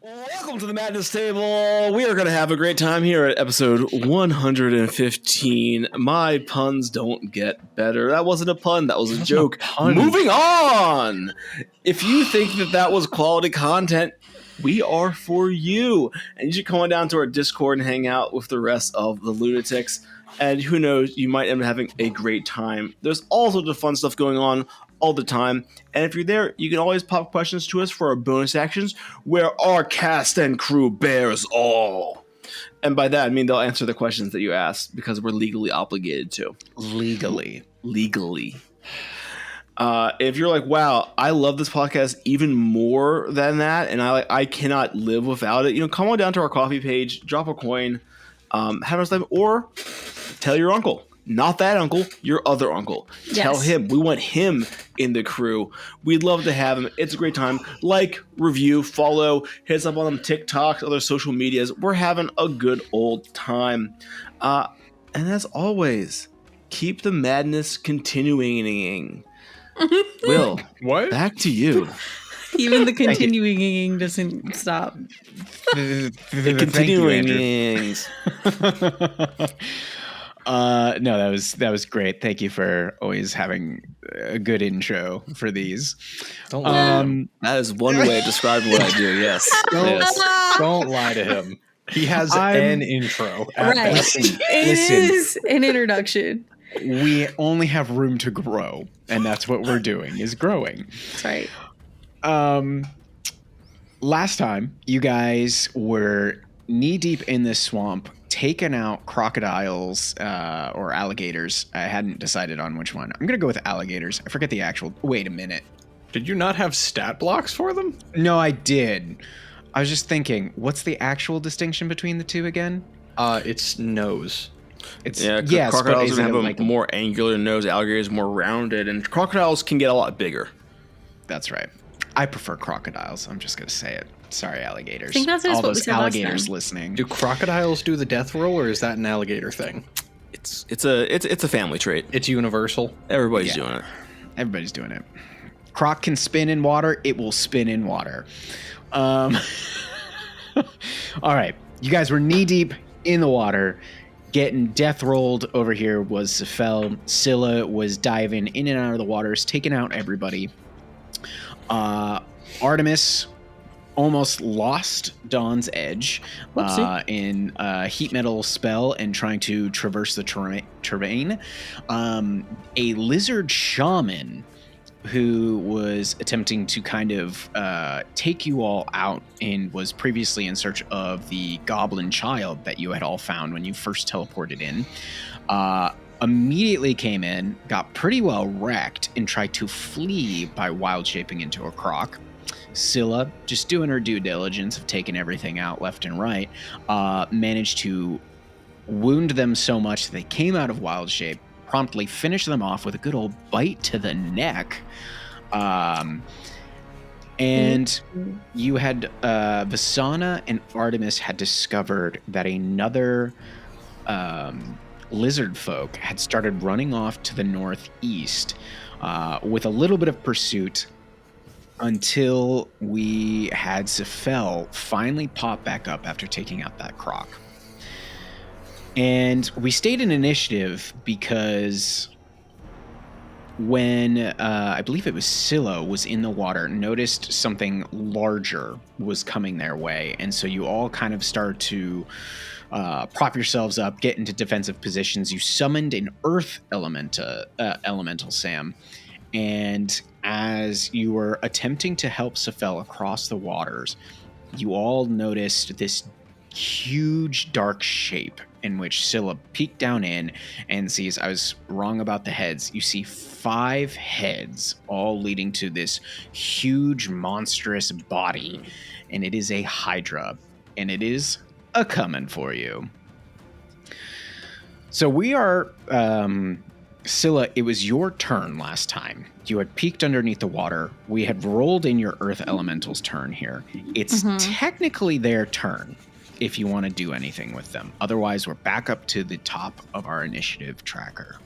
Welcome to the Madness Table. We are going to have a great time here at episode 115. My puns don't get better. That wasn't a pun. That was a joke. Moving on. If you think that was quality content, we are for you. And you should come on down to our Discord and hang out with the rest of the lunatics. And who knows, you might end up having a great time. There's all sorts of fun stuff going on all the time. And if you're there, you can always pop questions to us for our bonus actions, where our cast and crew bears all. And by that, I mean they'll answer the questions that you ask because we're legally obligated to. Legally. If you're like, wow, I love this podcast even more than that, and I cannot live without it, come on down to our coffee page, drop a coin, have us time, or tell your uncle. Not that uncle, your other uncle. Yes. Tell him. We want him in the crew. We'd love to have him. It's a great time. Like, review, follow, hit us up on them TikToks, other social medias. We're having a good old time. And as always, keep the madness continuing. Will, what? Back to you. Even the continuing doesn't stop. The continuing. No, that was great. Thank you for always having a good intro for these. That is one way of describing what I do. Yes. Don't lie to him. He has an intro. Right. Listen, it is an introduction. We only have room to grow, and that's what we're doing, is growing. That's right. Last time, you guys were knee-deep in this swamp, taken out crocodiles or alligators. I hadn't decided on which one. I'm going to go with alligators. I forget the actual... Wait a minute. Did you not have stat blocks for them? No, I did. I was just thinking, what's the actual distinction between the two again? It's nose. Crocodiles have a more angular nose, alligators more rounded, and crocodiles can get a lot bigger. That's right. I prefer crocodiles. I'm just going to say it. Sorry, alligators. I think that's all what those we said alligators last time. Listening. Do crocodiles do the death roll, or is that an alligator thing? It's a family trait. It's universal. Everybody's doing it. Everybody's doing it. Croc can spin in water. It will spin in water. All right. You guys were knee deep in the water. Getting death rolled over here was Sefel. Scylla was diving in and out of the waters, taking out everybody. Artemis almost lost Dawn's edge in a heat metal spell and trying to traverse the terrain. A lizard shaman who was attempting to kind of take you all out and was previously in search of the goblin child that you had all found when you first teleported in, immediately came in, got pretty well wrecked, and tried to flee by wild shaping into a croc. Scylla, just doing her due diligence of taking everything out left and right, managed to wound them so much that they came out of wild shape, promptly finished them off with a good old bite to the neck. And you had Vasana and Artemis had discovered that another lizard folk had started running off to the northeast with a little bit of pursuit, until we had Sefel finally pop back up after taking out that croc. And we stayed in initiative because when I believe it was Scylla was in the water, noticed something larger was coming their way. And so you all kind of start to prop yourselves up, get into defensive positions. You summoned an earth elemental, Sam. And as you were attempting to help Sefel across the waters, you all noticed this huge dark shape in which Scylla peeked down in and sees, I was wrong about the heads, you see 5 heads all leading to this huge monstrous body, and it is a hydra, and it is a coming for you. So we are Scylla, it was your turn last time. You had peeked underneath the water. We had rolled in your Earth Elemental's turn here. It's technically their turn if you want to do anything with them. Otherwise, we're back up to the top of our initiative tracker.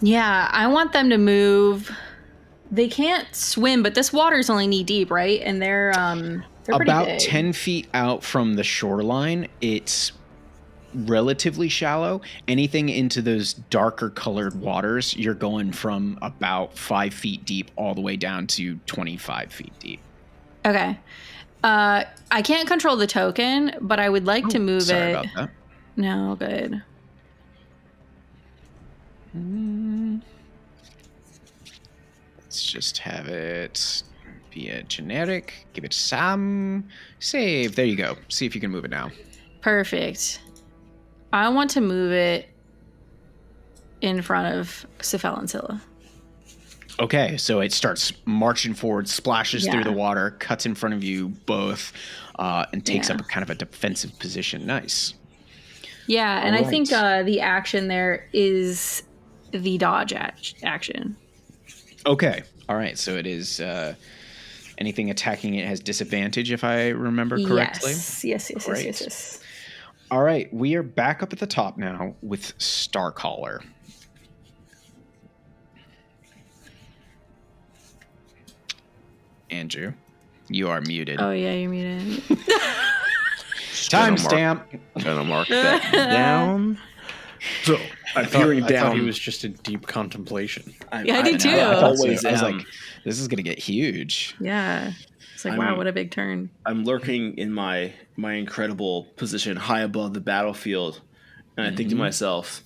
Yeah, I want them to move. They can't swim, but this water's only knee deep, right? And they're pretty About big. 10 feet out from the shoreline, it's relatively shallow. Anything into those darker colored waters, you're going from about 5 feet deep all the way down to 25 feet deep. Okay. I can't control the token, but I would like to move Sorry it. about that. No, good. Let's just have it be a generic. Give it some save. There you go. See if you can move it now. Perfect. I want to move it in front of Cephal and Scylla. Okay, so it starts marching forward, splashes through the Yeah. water, cuts in front of you both, and takes Yeah. up kind of a defensive position. Nice. Yeah, and I Alright. think the action there is the dodge action. Okay. All right. So it is anything attacking it has disadvantage, if I remember correctly. Yes. Great. All right. We are back up at the top now with Starcaller. Andrew, you are muted. Oh yeah, you're muted. Timestamp. Gonna mark that down. So I'm I thought peering down. he was just in deep contemplation. Yeah, I did too. I thought so. Always I was am. like, this is gonna get huge. Yeah. It's like, I'm- wow, what a big turn. I'm lurking in my incredible position high above the battlefield, and I think to myself,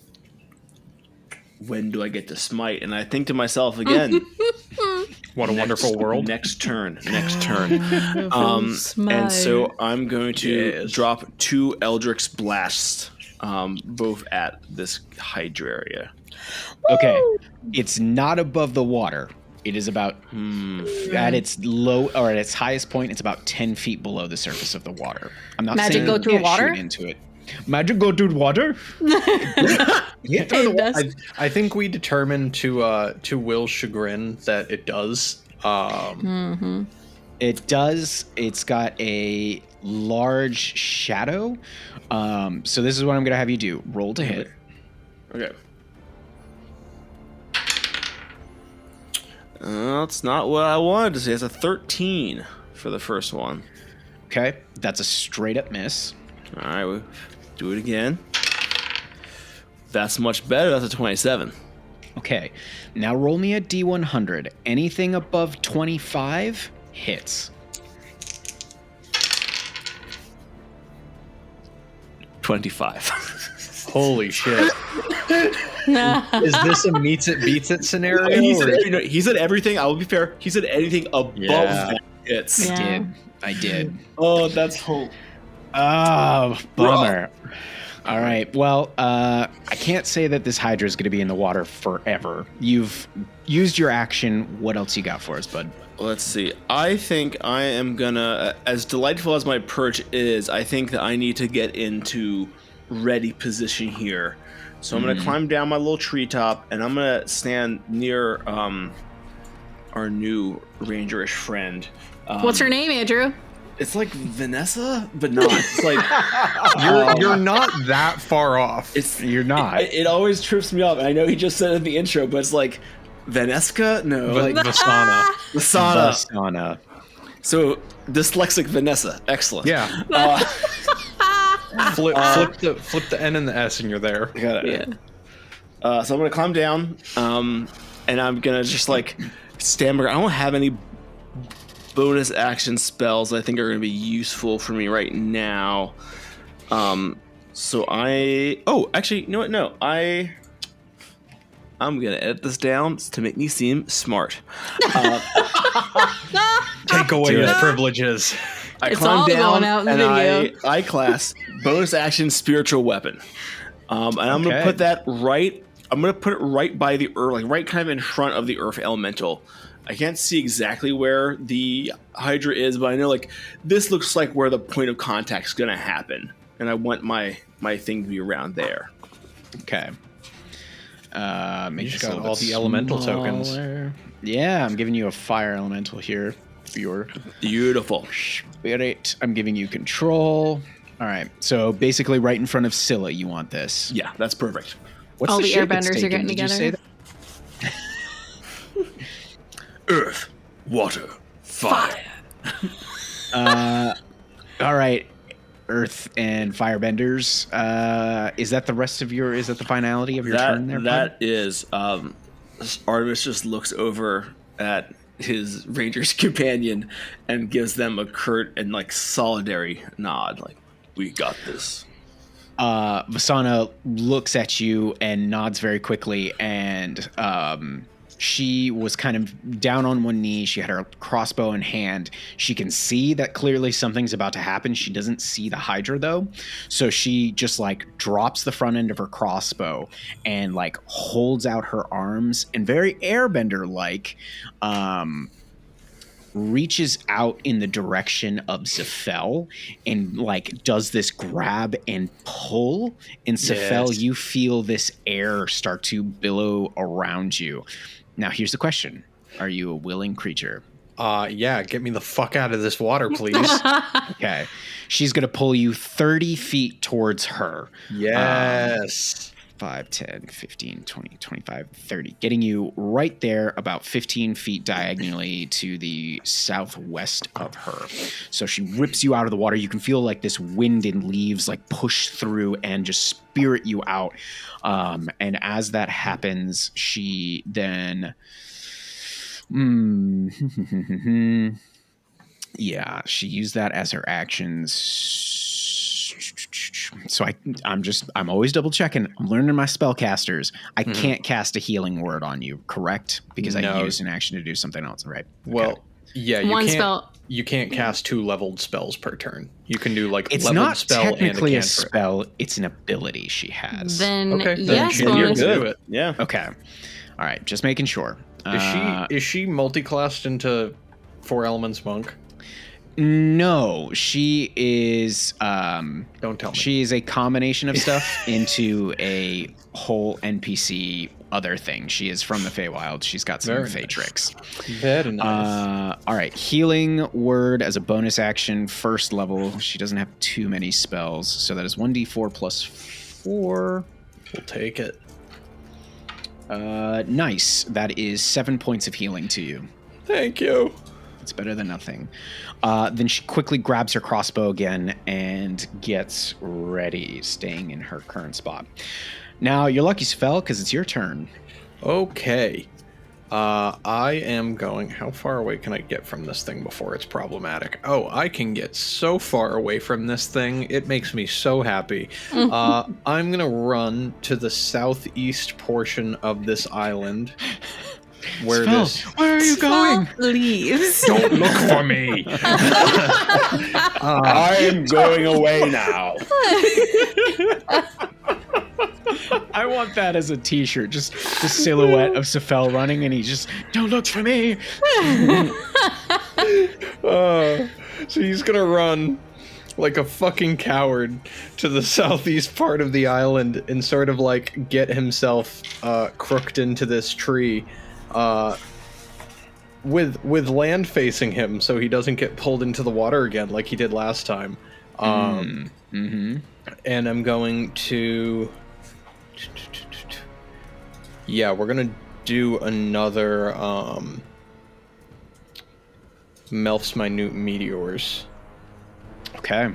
when do I get to smite? And I think to myself again, What a wonderful world. Next turn. And so I'm going to drop 2 Eldritch Blasts, both at this hydra area. Okay. It's not above the water. It is about at its low or at its highest point. It's about 10 feet below the surface of the water. I'm not Magic saying go you through can't water? shoot into it. Magic go through water. It does. I think we determined to Will's chagrin that it does. It does. It's got a large shadow. So this is what I'm gonna have you do. Roll to hit. Okay. That's not what I wanted to say. It's a 13 for the first one. Okay, that's a straight up miss. All right, we'll do it again. That's much better. That's a 27. Okay, now roll me a D100. Anything above 25 hits. 25. Holy shit. Is this a meets it beats it scenario? He said everything. I will be fair. He said anything above that hits. Yeah. I did. Oh, that's hope. Oh, bummer. All right. Well, I can't say that this hydra is going to be in the water forever. You've used your action. What else you got for us, bud? Let's see. I think I am gonna, as delightful as my perch is, I think that I need to get into ready position here. So I'm gonna climb down my little treetop, and I'm gonna stand near our new rangerish friend. What's her name, Andrew? It's like Vanessa, but not. It's like You're not that far off. You're not. It always trips me up. And I know he just said it at the intro, but it's like Vaneska? No, like Vasana. Lasana. Vasana. So dyslexic Vanessa. Excellent. Yeah. Flip the N and the S and you're there. Got it. Yeah. So I'm gonna climb down, and I'm gonna just like stand back. I don't have any bonus action spells that I think are gonna be useful for me right now. So actually, you know what? No, I'm gonna edit this down to make me seem smart. Take away his privileges. I It's climb all down going out in the and video. I class bonus action spiritual weapon, and I'm gonna Okay. put that right. I'm gonna put it right by the earth, like right kind of in front of the earth elemental. I can't see exactly where the hydra is, but I know like this looks like where the point of contact is gonna happen, and I want my thing to be around there. Okay. Make just this a got little all bit the elemental tokens. smaller. Yeah, I'm giving you a fire elemental here. Your Beautiful. spirit. I'm giving you control. All right. So basically, right in front of Scylla, you want this. Yeah, that's perfect. What's All the shape it's airbenders are taken? getting Did you say together. that? Earth, water, fire. All right, Earth and Firebenders. Is that the rest of your? Is that the finality of your turn there? That is. Artemis just looks over at his ranger's companion and gives them a curt and like solidary nod, like, "We got this." Vasana looks at you and nods very quickly, and she was kind of down on one knee. She had her crossbow in hand. She can see that clearly something's about to happen. She doesn't see the hydra though, so she just like drops the front end of her crossbow and like holds out her arms and very airbender like reaches out in the direction of Zafel and like does this grab and pull. And Zafel, you feel this air start to billow around you. Now here's the question. Are you a willing creature? Yeah, get me the fuck out of this water, please. Okay. She's going to pull you 30 feet towards her. Yes. 5, 10, 15, 20, 25, 30. Getting you right there about 15 feet diagonally to the southwest of her. So she rips you out of the water. You can feel like this wind and leaves like push through and just spirit you out. And as that happens, she then... yeah, she used that as her actions. So I'm always double checking. I'm learning my spellcasters. I can't cast a healing word on you, correct? Because I used an action to do something else, right? Well, yeah, you can't cast 2 leveled spells per turn. You can do like it's leveled not spell technically and a spell. It's an ability she has. Then Okay, yes, then you're bonus. good. Yeah. Okay. All right. Just making sure. Is she multi-classed into 4 elements monk? No, she is. Don't tell me. She is a combination of stuff into a whole NPC other thing. She is from the Feywild. She's got some Fey tricks. Very nice. All right, healing word as a bonus action, first level. She doesn't have too many spells, so that is 1d4 plus 4. We'll take it. Nice. That is 7 points of healing to you. Thank you. It's better than nothing. Then she quickly grabs her crossbow again and gets ready, staying in her current spot. Now, your lucky spell, because it's your turn. Okay. I am going... How far away can I get from this thing before it's problematic? Oh, I can get so far away from this thing. It makes me so happy. I'm going to run to the southeast portion of this island. Where are you going? Leaves. Don't look for me. I am going away now. I want that as a t-shirt. Just the silhouette of Safel running and he just, don't look for me. So he's going to run like a fucking coward to the southeast part of the island and sort of like get himself crooked into this tree. With land facing him, so he doesn't get pulled into the water again like he did last time. And I'm going to... Yeah, we're gonna do another Melf's Minute Meteors. Okay.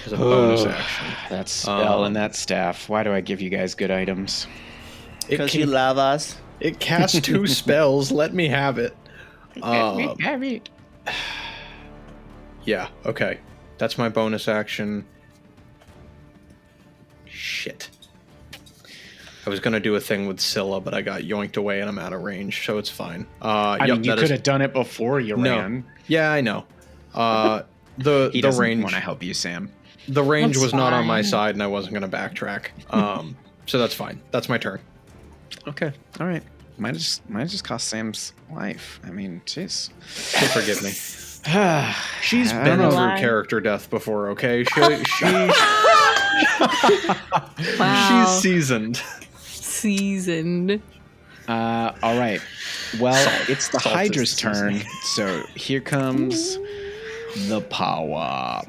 As a bonus action. That spell and that staff. Why do I give you guys good items? Because you love us. It casts 2 spells. Let me have it. Yeah, okay. That's my bonus action. Shit. I was going to do a thing with Scylla, but I got yoinked away and I'm out of range, so it's fine. I mean, you could have done it before you ran. Yeah, I know. He doesn't range want to help you, Sam. The range was not on my side, and I wasn't going to backtrack. So that's fine. That's my turn. Okay. All right. Might have just cost Sam's life. I mean, jeez. She'll forgive me. She's been through character death before, okay? Wow. She's seasoned. All right. Well, it's the Hydra's turn. So here comes the power.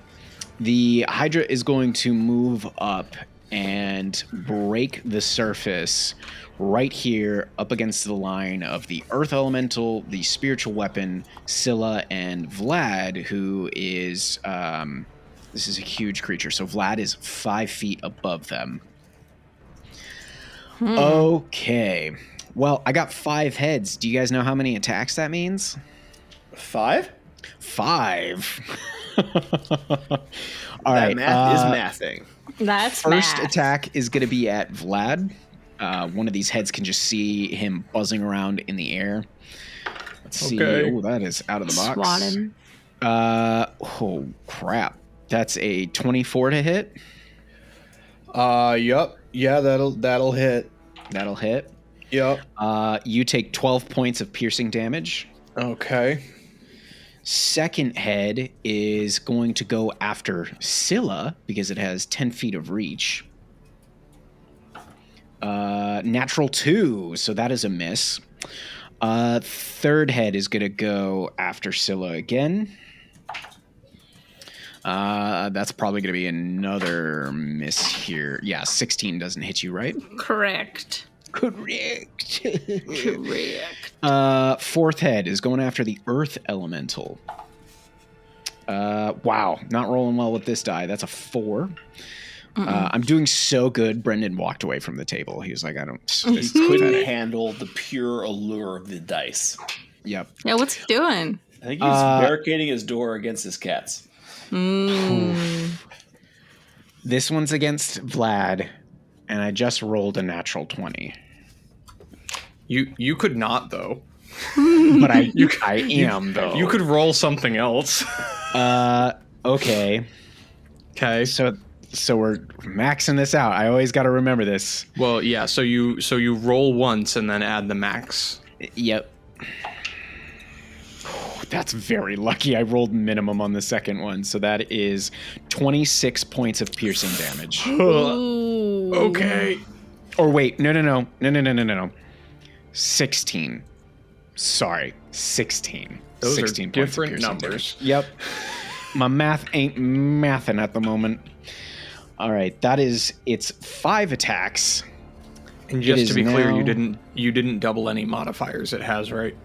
The Hydra is going to move up and break the surface right here up against the line of the Earth Elemental, the Spiritual Weapon, Scylla, and Vlad, who is, this is a huge creature. So Vlad is 5 feet above them. Okay. Well, I got 5 heads. Do you guys know how many attacks that means? 5? 5. All that right. math is mathing. That's First math. attack is going to be at Vlad. One of these heads can just see him buzzing around in the air. Let's see. Okay. Oh, that is out of the box. Swat him. Oh, crap. That's a 24 to hit. Yup. Yeah, that'll hit. That'll hit. Yup. You take 12 points of piercing damage. Okay. Second head is going to go after Scylla because it has 10 feet of reach. Natural 2, so that is a miss. Third head is going to go after Scylla again. That's probably going to be another miss here. Yeah, 16 doesn't hit you, right? Correct. Correct. Correct. Fourth head is going after the Earth Elemental. Wow, not rolling well with this die. That's a 4. I'm doing so good. Brendan walked away from the table. He was like, I don't... Just couldn't handle the pure allure of the dice. Yep. Yeah, what's he doing? I think he's barricading his door against his cats. This one's against Vlad, and I just rolled a natural 20. You could not though. But I am though. You could roll something else. Okay. Okay. So we're maxing this out. I always got to remember this. Well, yeah. So you roll once and then add the max. Yep. That's very lucky. I rolled minimum on the second one, so that is 26 points of piercing damage. Ooh. Okay. Or wait, no. 16. Sorry, 16. Those 16 are points of different piercing numbers. damage. Yep. My math ain't mathin' at the moment. All right, it's 5 attacks. And just to be clear, now- you didn't double any modifiers it has, right?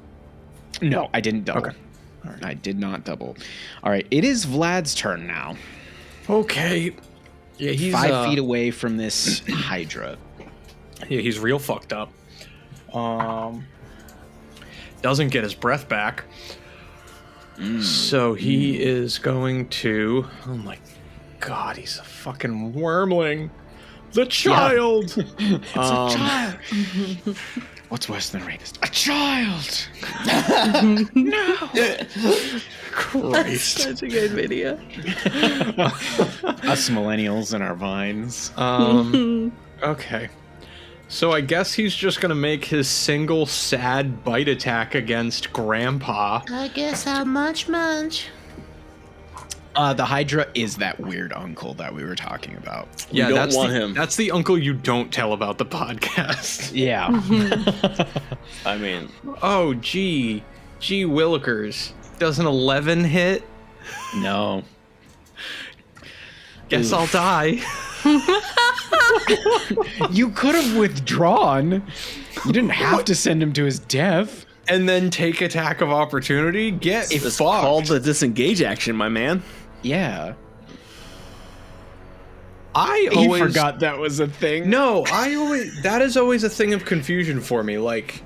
No, I didn't double. Okay. All right. I did not double. All right, it is Vlad's turn now. Okay. Yeah, he's 5 feet away from this hydra. Yeah, he's real fucked up. Doesn't get his breath back. So he is going to... Oh my god, he's a fucking wormling. The child! It's a child. What's worse than a rapist? A child! No! Christ. Such a good video. Us millennials and our vines. Okay. So I guess he's just gonna make his single sad bite attack against Grandpa. I guess I'll munch. The hydra is that weird uncle that we were talking about. Yeah, don't that's want the, him. That's the uncle you don't tell about the podcast. Yeah. I mean, Oh, gee Willikers. Does an 11 hit? No. Guess I'll die. You could have withdrawn. You didn't have to send him to his death. And then take attack of opportunity? Get it's fucked. called the disengage action, my man. Yeah. I He always forgot that was a thing. No, that is always a thing of confusion for me. Like,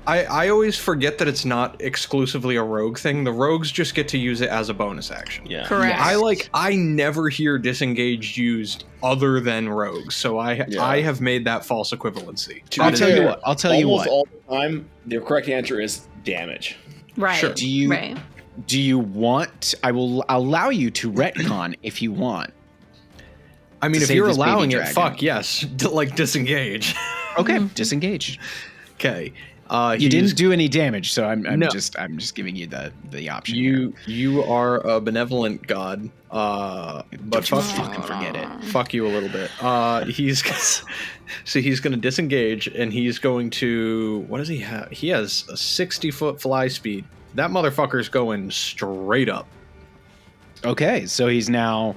I always forget that it's not exclusively a rogue thing. The rogues just get to use it as a bonus action. Yeah. Correct. I never hear disengaged used other than rogues, so I have made that false equivalency. I'll tell you what. I'll tell you Almost what. all the time, the correct answer is damage. Right. Sure. Right. Do you want? I will allow you to retcon if you want. I mean, to if save you're this baby allowing it, dragon. fuck yes, like disengage. Okay, disengage. Okay. You didn't do any damage, so I'm No. just giving you the option. here. You are a benevolent god, but Don't you fuck fucking forget it. Fuck you a little bit. He's gonna disengage, and he's going to, what does he have? He has a 60-foot fly speed. That motherfucker's going straight up. Okay, so he's now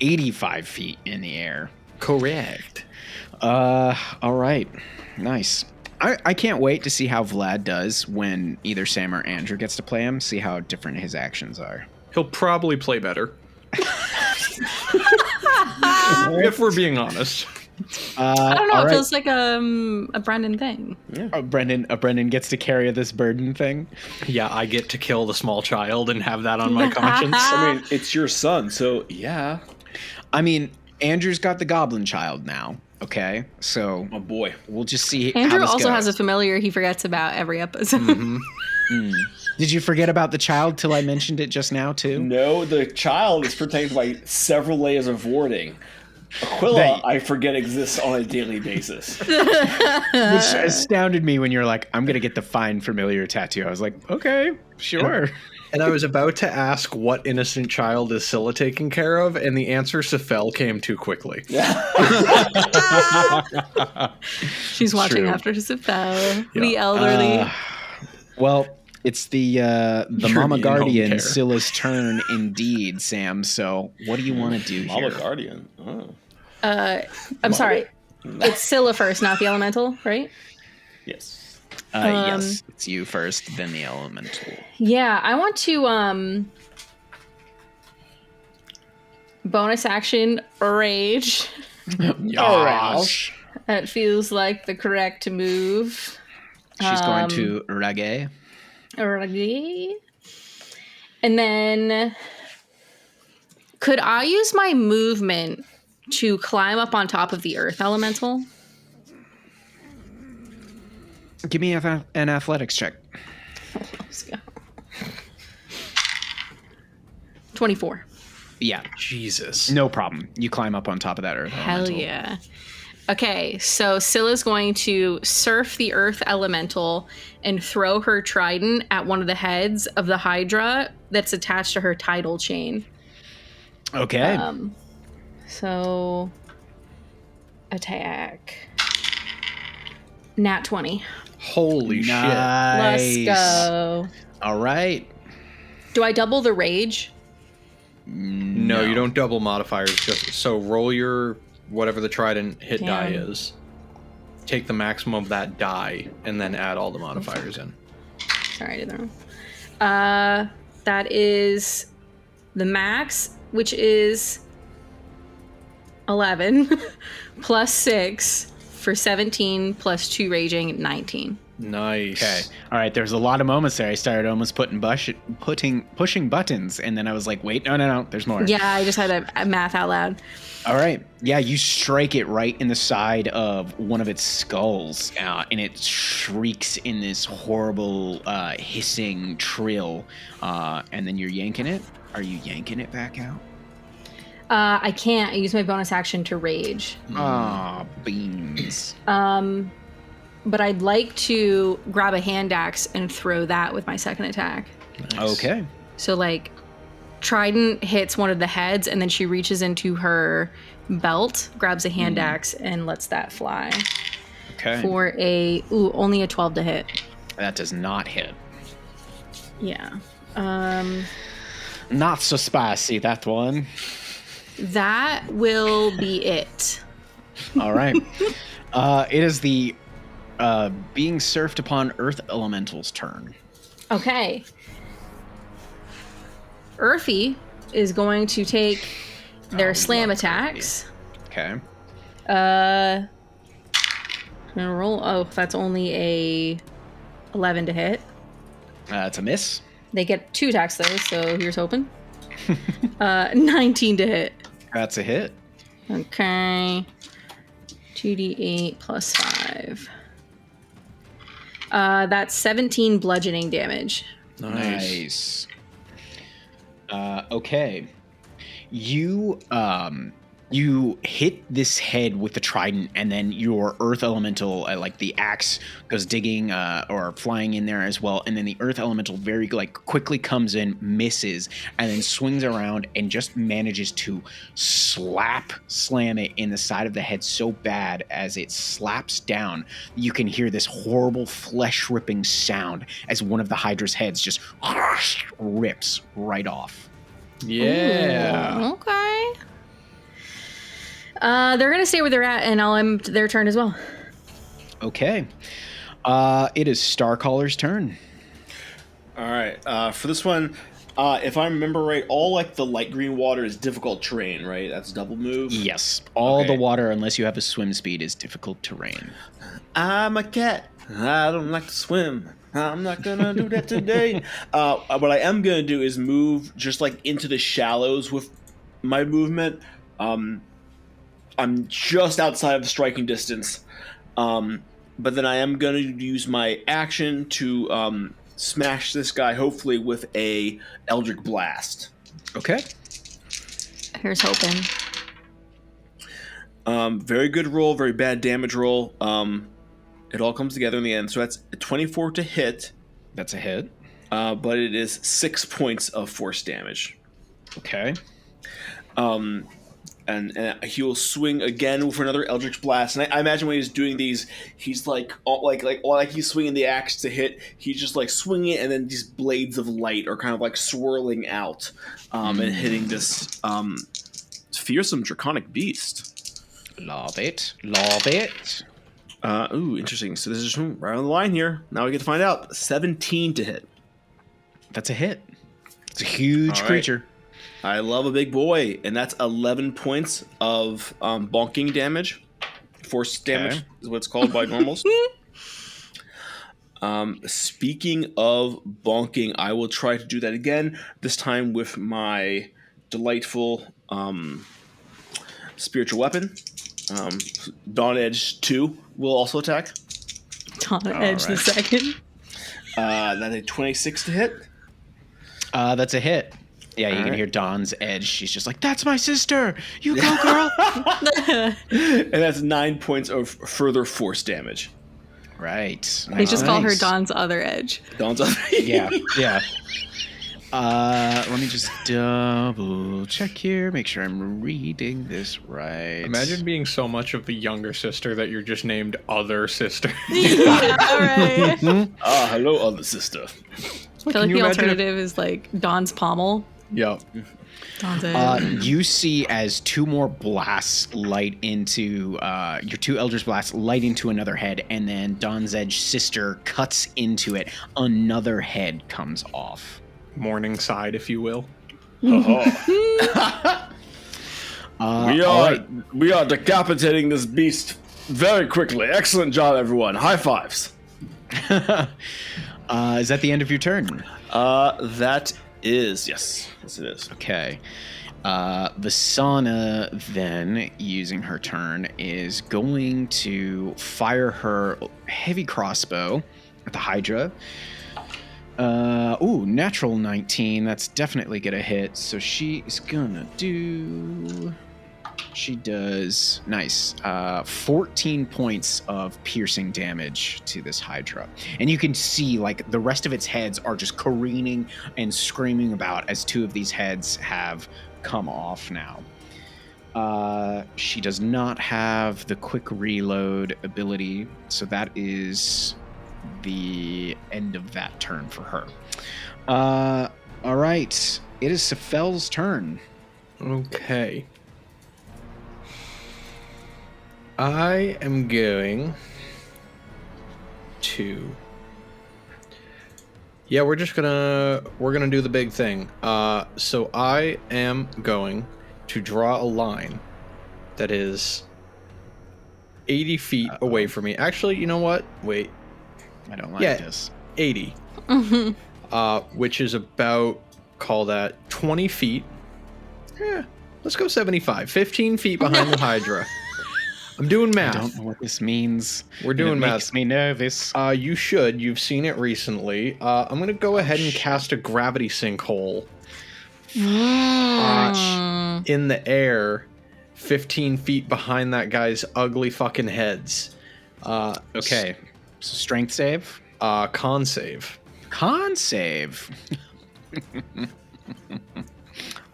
85 feet in the air. Correct. All right. Nice. I can't wait to see how Vlad does when either Sam or Andrew gets to play him, see how different his actions are. He'll probably play better. If we're being honest. I don't know. It right. feels like a Brendan thing. Yeah. Brendan gets to carry this burden thing. Yeah, I get to kill the small child and have that on my conscience. I mean, it's your son, so yeah. I mean, Andrew's got the goblin child now. Okay, so Oh boy. we'll just see. Andrew how this also goes. has a familiar he forgets about every episode. Mm-hmm. Did you forget about the child till I mentioned it just now too? No, the child is protected by several layers of warding. Aquila, I forget exists on a daily basis. Which astounded me when you're like, I'm gonna get the fine familiar tattoo. I was like, okay, sure. And I was about to ask what innocent child is Scylla taking care of, and the answer Sefel came too quickly. She's watching True. after Sefel, Yeah. the elderly. Well, it's the You're Mama being home Guardian care. Scylla's turn indeed, Sam. So what do you want to do Mama here? Guardian. Oh. I'm sorry. It's Scylla first, not the elemental, right? Yes. Yes, it's you first, then the elemental. Yeah, I want to bonus action rage. Gosh. That feels like the correct move. She's going to Rage. Rage. And then could I use my movement to climb up on top of the earth elemental? Give me an athletics check. Let's go. 24. Yeah, Jesus. no problem. You climb up on top of that earth Hell elemental. yeah. Okay, so Scylla's going to surf the earth elemental and throw her trident at one of the heads of the hydra that's attached to her tidal chain. Okay. So attack. Nat 20. Holy shit. Nice. Let's go. All right. Do I double the rage? No, you don't double modifiers. Just so roll your whatever the trident hit die Damn. is. Take the maximum of that die and then add all the modifiers in. Sorry, I did that wrong. That is the max, which is 11 plus 6 for 17 plus 2 raging, 19. Nice. Okay. All right. There's a lot of moments there. I started almost pushing buttons, and then I was like, wait, no. There's more. Yeah, I just had a math out loud. All right. Yeah, you strike it right in the side of one of its skulls, and it shrieks in this horrible hissing trill. And then you're yanking it. Are you yanking it back out? I can't. I use my bonus action to rage. Ah, beans. But I'd like to grab a hand axe and throw that with my second attack. Nice. Okay. So, like, trident hits one of the heads, and then she reaches into her belt, grabs a hand axe, and lets that fly. Okay. For only a 12 to hit. That does not hit. Yeah. Not so spicy, that one. That will be it. All right. It is the being surfed upon earth elemental's turn. Okay. Earthy is going to take their slam attacks. Okay. I'm gonna roll. Oh, that's only a 11 to hit. It's a miss. They get 2 attacks though, so here's hoping. 19 to hit. That's a hit. Okay. 2d8 plus 5. That's 17 bludgeoning damage. Nice. Okay. You hit this head with the trident, and then your earth elemental, like the axe, goes digging or flying in there as well. And then the earth elemental very quickly comes in, misses, and then swings around and just manages to slam it in the side of the head so bad as it slaps down. You can hear this horrible flesh-ripping sound as one of the hydra's heads just rips right off. Yeah. Ooh, okay. They're gonna stay where they're at, and I'll end their turn as well. Okay. It is Starcaller's turn. All right. For this one, if I remember right, all like the light green water is difficult terrain, right? That's double move. Yes. All Okay. the water, unless you have a swim speed, is difficult terrain. I'm a cat. I don't like to swim. I'm not gonna do that today. What I am gonna do is move just like into the shallows with my movement. I'm just outside of striking distance, but then I am gonna use my action to smash this guy, hopefully with a Eldritch Blast. Okay. Here's hoping. Very good roll, very bad damage roll. It all comes together in the end. So that's a 24 to hit. That's a hit. But it is 6 points of force damage. Okay. And he will swing again for another Eldritch Blast. And I imagine when he's doing these, he's like he's swinging the axe to hit. He's just like swinging it, and then these blades of light are kind of like swirling out and hitting this fearsome draconic beast. Love it. Love it. Ooh, interesting. So this is right on the line here. Now we get to find out. 17 to hit. That's a hit. It's a huge All right. creature. I love a big boy, and that's 11 points of bonking damage. Force damage is what it's called by normals. Speaking of bonking, I will try to do that again, this time with my delightful spiritual weapon. Dawn Edge 2 will also attack. Dawn Edge the second. That's a 26 to hit. That's a hit. Yeah, you can hear Dawn's Edge. She's just like, "That's my sister. You go, girl." And that's 9 points of further force damage. Right. They just call her Nice. Dawn's other edge. Dawn's other. Yeah, yeah. Let me just double check here, make sure I'm reading this right. Imagine being so much of the younger sister that you're just named other sister. Yeah, all right. Hello, other sister. I feel like you the imagine if- alternative is like Dawn's pommel. Yep. Dawn's edge. You see as two more blasts light into your two Eldritch blasts light into another head, and then Dawn's Edge sister cuts into it. Another head comes off. Morning side, if you will. We are decapitating this beast very quickly. Excellent job, everyone. High fives. Is that the end of your turn? That is yes, it is. Okay. Vasana then, using her turn, is going to fire her heavy crossbow at the Hydra. Natural 19. That's definitely gonna hit. So she is gonna do... She does, nice, 14 points of piercing damage to this Hydra. And you can see, like, the rest of its heads are just careening and screaming about as two of these heads have come off now. She does not have the quick reload ability, so that is the end of that turn for her. All right, it is Sephel's turn. Okay. I am going to... Yeah, we're gonna do the big thing. So I am going to draw a line that is 80 feet away from me. Actually, you know what? Wait. I don't like this. 80. Which is about, call that 20 feet. Yeah, let's go 75. 15 feet behind the Hydra. I'm doing math. I don't know what this means. We're doing it math. Makes me nervous. You should. You've seen it recently. I'm going to go ahead and cast a gravity sinkhole in the air 15 feet behind that guy's ugly fucking heads. Okay. So strength save? Con save. Con save.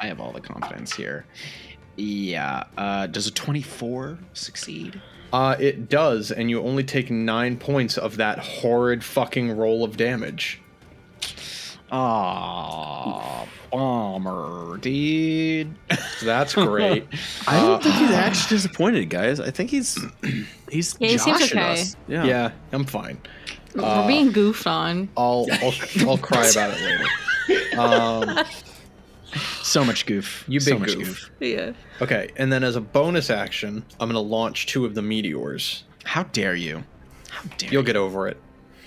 I have all the confidence here. Yeah. Does a 24 succeed? It does, and you only take 9 points of that horrid fucking roll of damage. Aw, bummer, dude. That's great. I don't think he's actually disappointed, guys. I think he's he seems joshing okay. us. Yeah, I'm fine. We're being goofed on. I'll cry about it later. So much goof. You so big much goof. Yeah. Okay, and then as a bonus action, I'm going to launch 2 of the meteors. How dare you? How dare You'll you? get over it.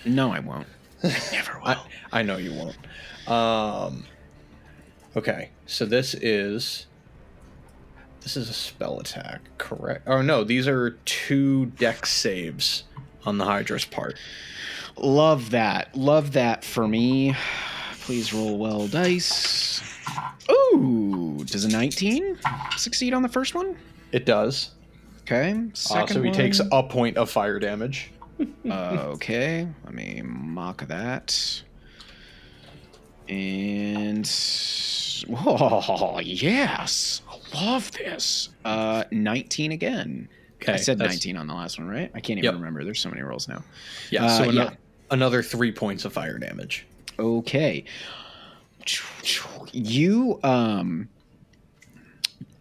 No, I won't. I never will. I know you won't. Okay, so this is a spell attack, correct? Oh no, these are 2 dex saves on the Hydra's part. Love that. Love that for me. Please roll well dice. Ooh, does a 19 succeed on the first one? It does. Okay. Second So he one. takes a point of fire damage. Okay, let me mock that. And oh yes, I love this. 19 again. Okay, I said that's- 19 on the last one, right? I can't even Yep. remember. There's so many rolls now. Yeah, so yeah. another 3 points of fire damage. Okay. You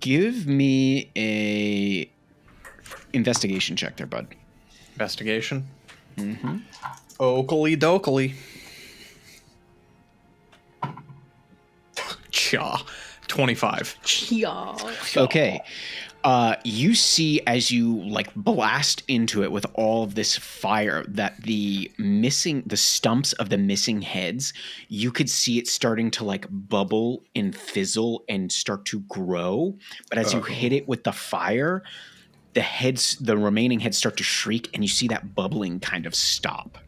give me a investigation check there, bud. Investigation. Mm-hmm. Oakley dokley. Cha. 25. Yeah. Okay. You see as you like blast into it with all of this fire that the stumps of the missing heads, you could see it starting to like bubble and fizzle and start to grow. But as you hit it with the fire, the remaining heads start to shriek and you see that bubbling kind of stop.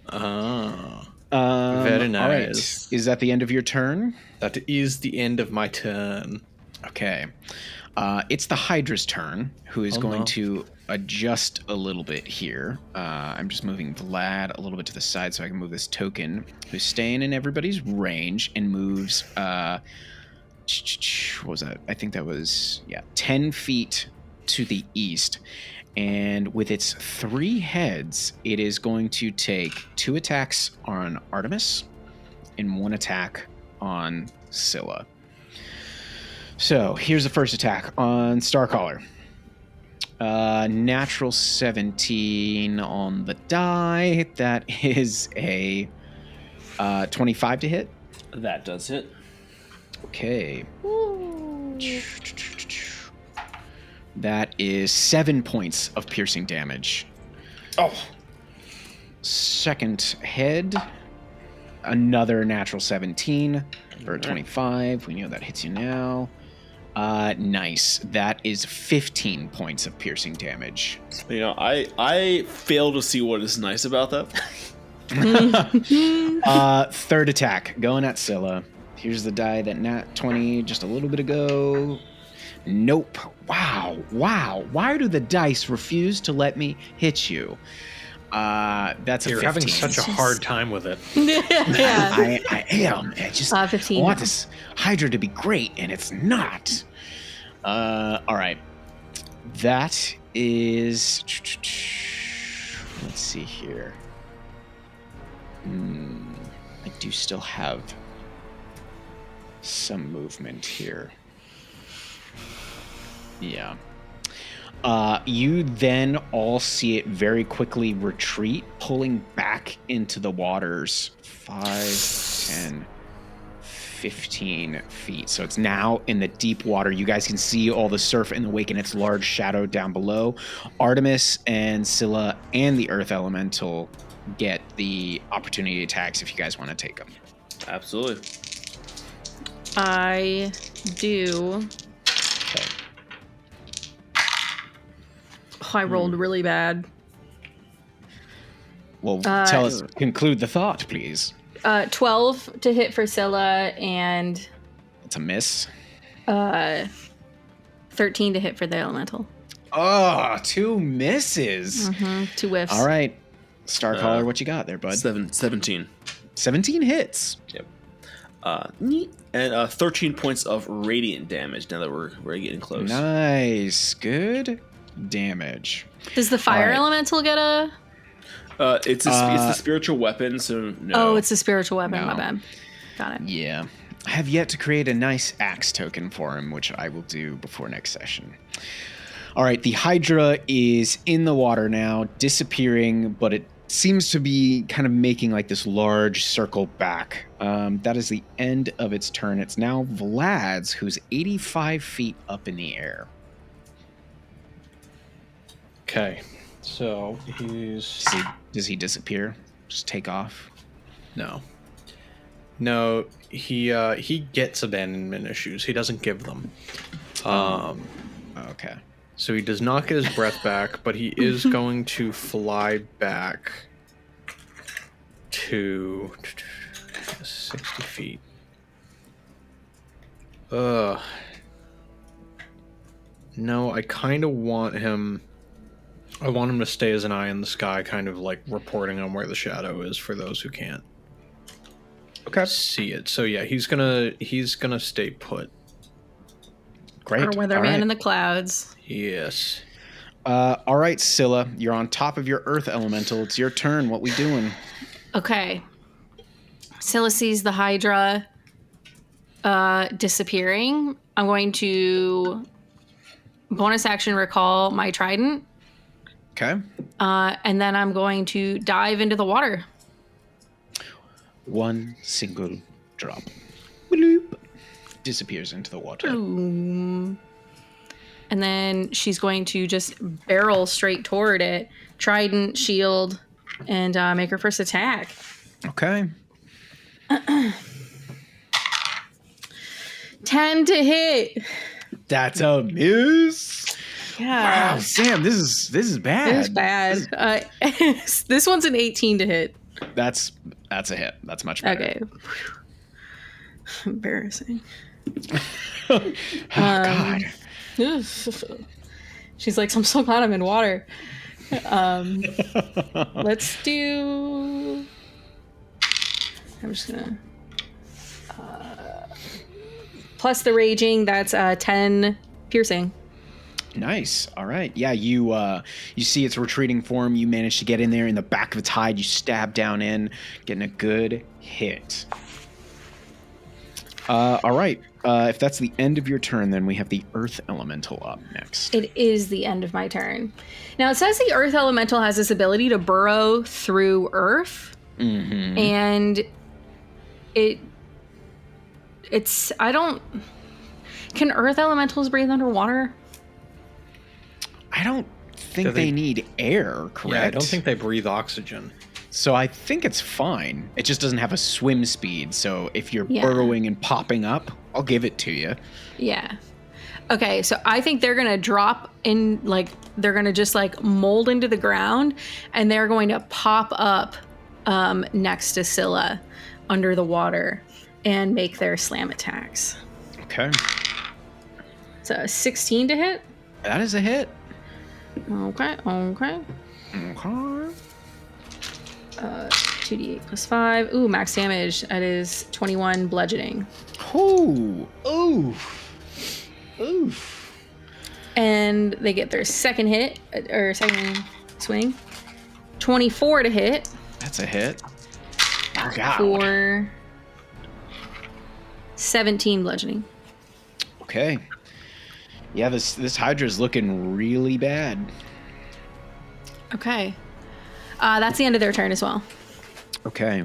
Oh. Very All right. nice. Is that the end of your turn? That is the end of my turn. Okay. It's the Hydra's turn, who is going no. to adjust a little bit here. I'm just moving Vlad a little bit to the side so I can move this token, who's staying in everybody's range and moves, what was that? I think that was, 10 feet to the east. And with its 3 heads, it is going to take 2 attacks on Artemis and 1 attack on Scylla. So here's the first attack on Starcaller. Natural 17 on the die. That is a 25 to hit. That does hit. Okay. That is 7 points of piercing damage. Oh. Second head. Another natural 17 for a 25. We know that hits you now. Nice. That is 15 points of piercing damage. You know, I fail to see what is nice about that. Third attack, going at Scylla. Here's the die that nat 20 just a little bit ago. Nope. Wow. Why do the dice refuse to let me hit you? That's a 15. You're having such a hard time with it. Yeah. I am. I just 15. want this Hydra to be great, and it's not. All right. That is. Let's see here. I do still have some movement here. Yeah. You then all see it very quickly retreat, pulling back into the waters 5, 10, 15 feet. So it's now in the deep water. You guys can see all the surf in the wake and its large shadow down below. Artemis and Scylla and the Earth Elemental get the opportunity attacks if you guys want to take them. Absolutely. I do. Okay. Oh, I rolled really bad. Well, tell us, conclude the thought, please. 12 to hit for Scylla and It's a miss. 13 to hit for the elemental. Oh, 2 misses. 2 whiffs. All right. Starcaller, what you got there, bud? 17. 17 hits. Yep. Neat. And 13 points of radiant damage now that we're getting close. Nice. Good damage. Does the fire All right. elemental get a... It's the spiritual weapon, so no. Oh, it's a spiritual weapon, No. my bad. Got it. Yeah. I have yet to create a nice axe token for him, which I will do before next session. All right, the hydra is in the water now, disappearing, but it seems to be kind of making like this large circle back. That is the end of its turn. It's now Vlad's, who's 85 feet up in the air. Okay, so he's... Does he disappear? Just take off? No, he gets abandonment issues. He doesn't give them. Okay. So he does not get his breath back, but he is going to fly back to 60 feet. No, I kind of want him... I want him to stay as an eye in the sky, kind of like reporting on where the shadow is for those who can't see it. So yeah, he's gonna stay put. Great. Our weatherman in the clouds. Yes. All right, Scylla, you're on top of your earth elemental. It's your turn. What we doing? Okay. Scylla sees the hydra disappearing. I'm going to bonus action recall my trident. Okay. And then I'm going to dive into the water. One single drop. Bloop. Disappears into the water. Boom. And then she's going to just barrel straight toward it. Trident, shield, and make her first attack. Okay. 10 to hit. That's a miss. Yeah. Wow, Sam, this is bad. It is bad. This one's an 18 to hit. That's a hit. That's much better. Okay. Embarrassing. Oh, God. She's like, I'm so glad I'm in water. Let's do... I'm just gonna... plus the raging, that's 10 piercing. Nice. All right. Yeah, you see its retreating form. You manage to get in there in the back of its hide. You stab down in, getting a good hit. All right. If that's the end of your turn, then we have the Earth Elemental up next. It is the end of my turn. Now, it says the Earth Elemental has this ability to burrow through Earth. Mm-hmm. And it's... I don't... Can Earth Elementals breathe underwater? I don't think they need air, correct? Yeah, I don't think they breathe oxygen. So I think it's fine. It just doesn't have a swim speed. So if you're burrowing and popping up, I'll give it to you. Yeah. Okay, so I think they're going to drop in, like, they're going to just, like, mold into the ground, and they're going to pop up next to Scylla under the water and make their slam attacks. Okay. So 16 to hit? That is a hit. Okay. Okay. 2d8 plus 5. Ooh, max damage. That is 21 bludgeoning. Ooh. Oof. Oof. And they get their second hit, or second swing. 24 to hit. That's a hit. Oh, God. For 17 bludgeoning. Okay. Yeah, this Hydra's looking really bad. Okay. That's the end of their turn as well. Okay.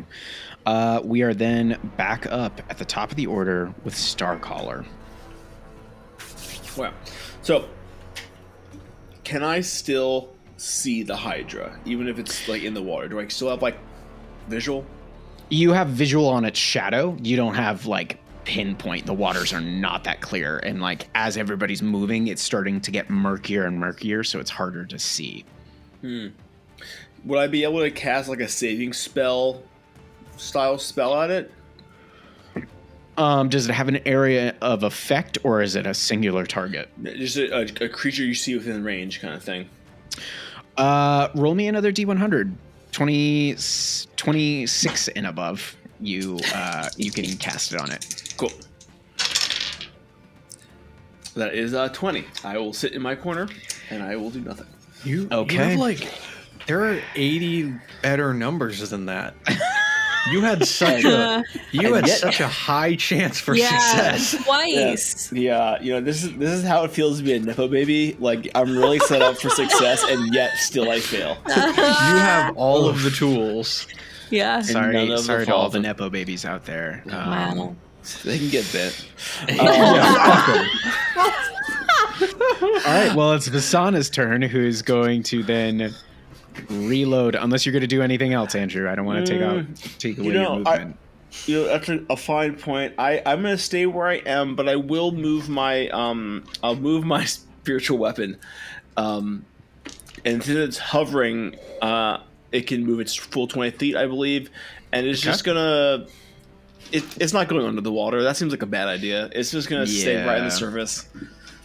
We are then back up at the top of the order with Starcaller. Wow. So, can I still see the Hydra, even if it's like in the water? Do I still have like visual? You have visual on its shadow. You don't have like pinpoint. The waters are not that clear, and like as everybody's moving, it's starting to get murkier and murkier, so it's harder to see. Would I be able to cast like a saving spell style spell at it? Does it have an area of effect, or is it a singular target? Just a creature you see within range kind of thing. Roll me another D100. 26 and above. You can cast it on it. Cool. That is 20. I will sit in my corner and I will do nothing. You have like, there are 80 better numbers than that. You had such a high chance for success. Twice. Yeah, this is how it feels to be a Nepo baby. Like, I'm really set up for success, and yet still I fail. You have all of the tools. Yeah. Sorry to all the Nepo babies out there. Wow. They can get bit. All right, well, it's Vasana's turn, who's going to then reload. Unless you're going to do anything else, Andrew. I don't want to take away your movement. That's a fine point. I'm going to stay where I am, but I will move my I'll move my spiritual weapon. And since it's hovering, it can move its full 20 feet, I believe, and it's just gonna. It's not going under the water. That seems like a bad idea. It's just gonna stay right on the surface.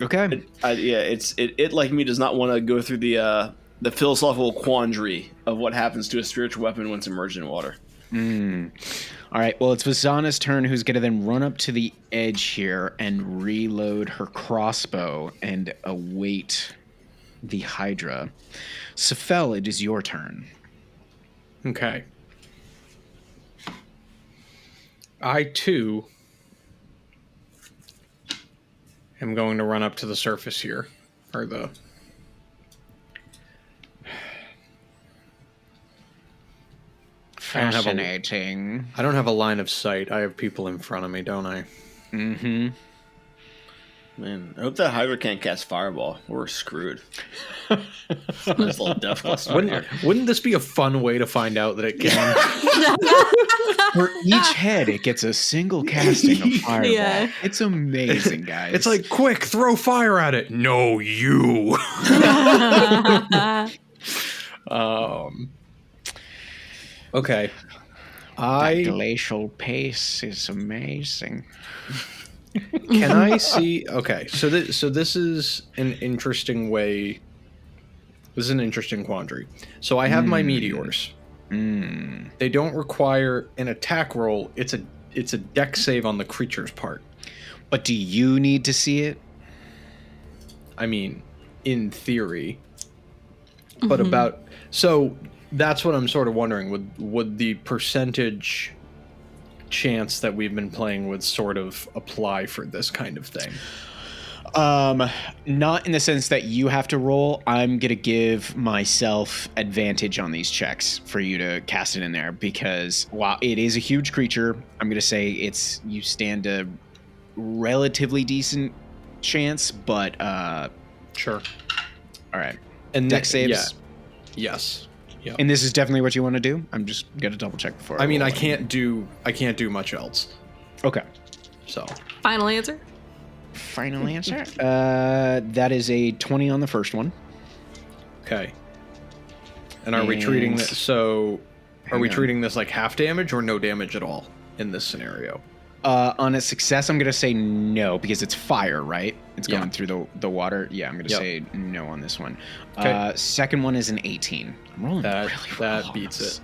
Okay. It like me does not want to go through the philosophical quandary of what happens to a spiritual weapon when it's immersed in water. All right. Well, it's Vasana's turn, who's going to then run up to the edge here and reload her crossbow and await the hydra. Safel, it is your turn. Okay. I, too, am going to run up to the surface here. Or the... Fascinating. I don't have a line of sight. I have people in front of me, don't I? Mm-hmm. Man, I hope that hydra can't cast fireball. We're screwed. There's a little death cluster here. Wouldn't this be a fun way to find out that it can? For each head, it gets a single casting of fireball. Yeah. It's amazing, guys. It's like, quick, throw fire at it. No, you. Okay. That glacial pace is amazing. Can I see? Okay, so this is an interesting way. This is an interesting quandary. So I have my meteors. They don't require an attack roll. It's a dex save on the creature's part. But do you need to see it? I mean, in theory. But so that's what I'm sort of wondering. Would the percentage chance that we've been playing with sort of apply for this kind of thing? Not in the sense that you have to roll. I'm gonna give myself advantage on these checks for you to cast it in there, because while it is a huge creature, I'm gonna say you stand a relatively decent chance, but Sure. all right. And Dex saves. Yeah. Yes. Yeah. And this is definitely what you want to do? I'm just gonna double check before. I mean, I can't do much else. Okay. So. Final answer? Final answer. That is a 20 on the first one. Okay. And are we treating this? So, are we treating this like half damage or no damage at all in this scenario? On a success, I'm gonna say no, because it's fire, right? It's going through the water. Yeah, I'm gonna say no on this one. Okay. Second one is an 18. I'm rolling that beats it.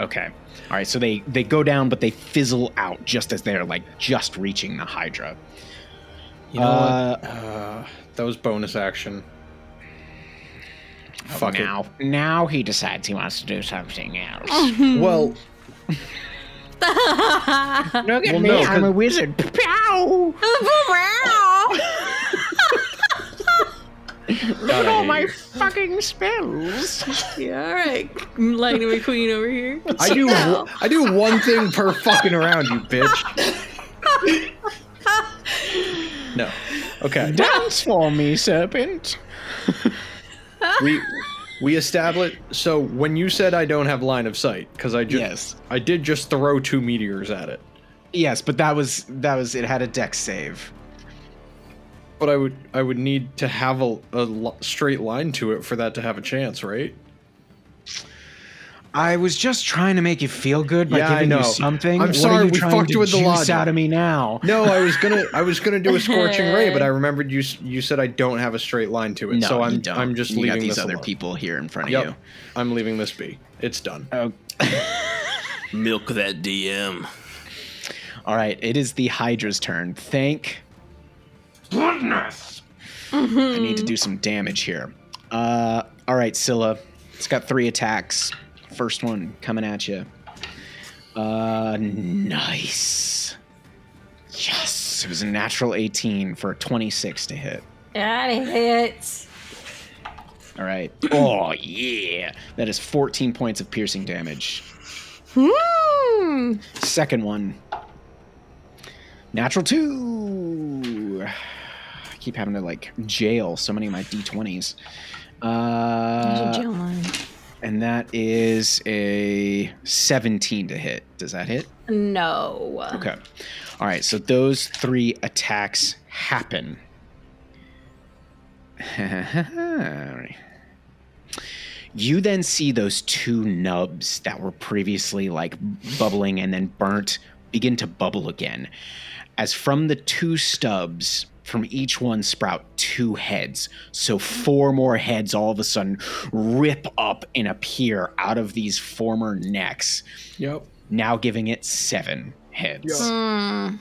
Okay. All right. So they go down, but they fizzle out just as they're just reaching the hydra. You know what? That was bonus action. Fuck it. Now he decides he wants to do something else. Well. Look at me, I'm a wizard. Pow! Look at all my fucking spells. Yeah, all right. Lightning McQueen over here. I do one thing per fucking around, you bitch. No. Okay. Dance for me, serpent. We established. So when you said I don't have line of sight, because I did just throw 2 meteors at it. Yes, but that was it had a dex save. But I would need to have a straight line to it for that to have a chance, right? I was just trying to make you feel good by giving you something. I'm sorry, we fucked with the logic out of me now. No, I was gonna do a scorching ray, but I remembered you said I don't have a straight line to it, no, so I'm just leaving got these this other alone. people here in front of you. I'm leaving this be. It's done. Milk that DM. All right, it is the Hydra's turn. Thank goodness. I need to do some damage here. All right, Scylla. It's got 3 attacks. First one coming at you. Nice. Yes. It was a natural 18 for a 26 to hit. That hits. All right. Oh, yeah. That is 14 points of piercing damage. Second one. Natural 2. I keep having to, jail so many of my D20s. Jail mine. And that is a 17 to hit. Does that hit? No. Okay. All right. So those 3 attacks happen. You then see those 2 nubs that were previously bubbling and then burnt begin to bubble again. As from the 2 stubs, from each one sprout 2 heads. So 4 more heads all of a sudden rip up and appear out of these former necks. Yep. Now giving it 7 heads. Yep.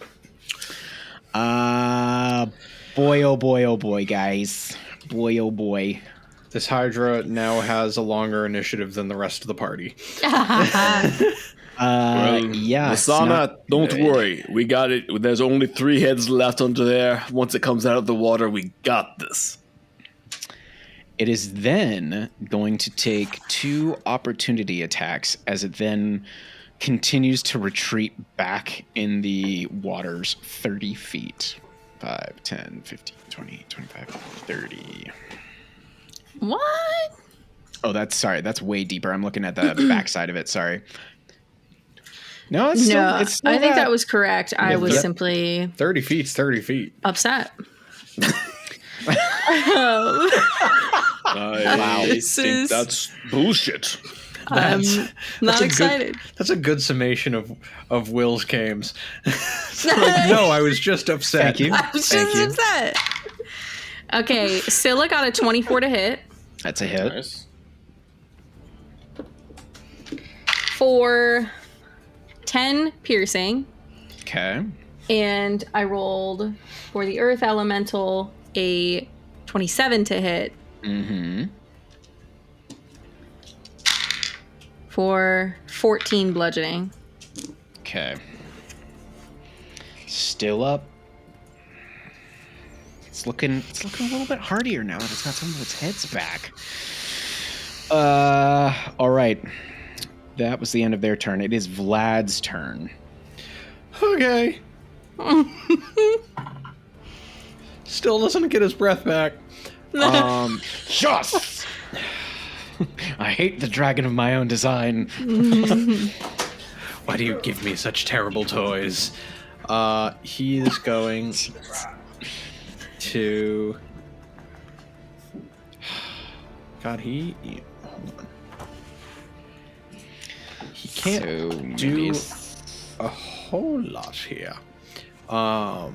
Boy, oh boy, oh boy, guys. Boy, oh boy. This Hydra now has a longer initiative than the rest of the party. Yeah. Masana, don't worry. We got it. There's only 3 heads left under there. Once it comes out of the water, we got this. It is then going to take 2 opportunity attacks as it then continues to retreat back in the waters 30 feet. 5, 10, 15, 20, 25, 30. What? Oh, that's way deeper. I'm looking at the backside of it. Sorry. No, it's No, still I think that was correct. I was Yep. simply 30 feet's 30 feet. upset. I This think is- that's bullshit. I'm not a excited. That's a good summation of Will's games. No, I was just upset. Thank you. I was just upset. Okay, Scylla got a 24 to hit That's a hit. Nice. for 10 piercing, Okay. and I rolled for the Earth Elemental a 27 to hit Mm-hmm. for 14 bludgeoning. Okay. Still up. It's looking a little bit hardier now that it's got some of its heads back. All right. That was the end of their turn. It is Vlad's turn. Okay. Still doesn't get his breath back. Just. I hate the dragon of my own design. Why do you give me such terrible toys? He is going to. God, hold on. He can't So do maybe a whole lot here. Yeah,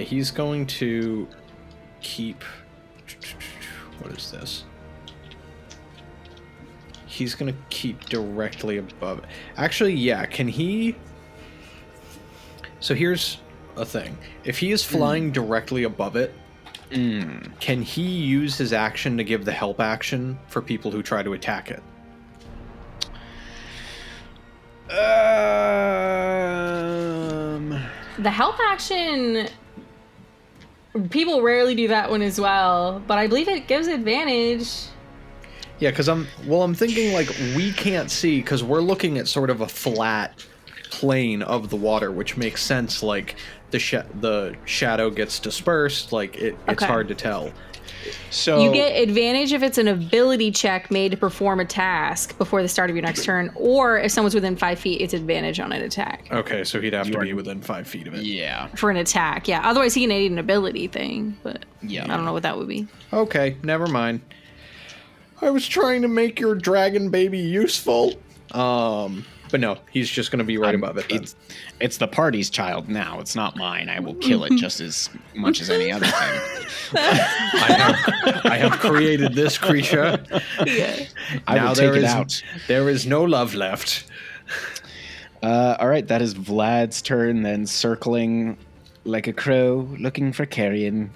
he's going to keep. What is this? He's going to keep directly above it. Actually, yeah, can he... So here's a thing. If he is flying directly above it, can he use his action to give the help action for people who try to attack it? The help action, people rarely do that one as well, but I believe it gives advantage. Yeah, because I'm thinking we can't see because we're looking at sort of a flat plane of the water, which makes sense. The shadow gets dispersed. It's Okay. hard to tell. So You get advantage if it's an ability check made to perform a task before the start of your next turn, or if someone's within 5 feet, it's advantage on an attack. Okay, so he'd have to are- be within 5 feet of it. Yeah. For an attack, yeah. Otherwise, he can aid an ability thing, but Yeah. I don't know what that would be. Okay, never mind. I was trying to make your dragon baby useful. But no, he's just going to be right above it. Then. It's the party's child now. It's not mine. I will kill it just as much as any other thing. I have created this creature. Yeah. I will take it out. There is no love left. All right, that is Vlad's turn, then circling like a crow, looking for carrion.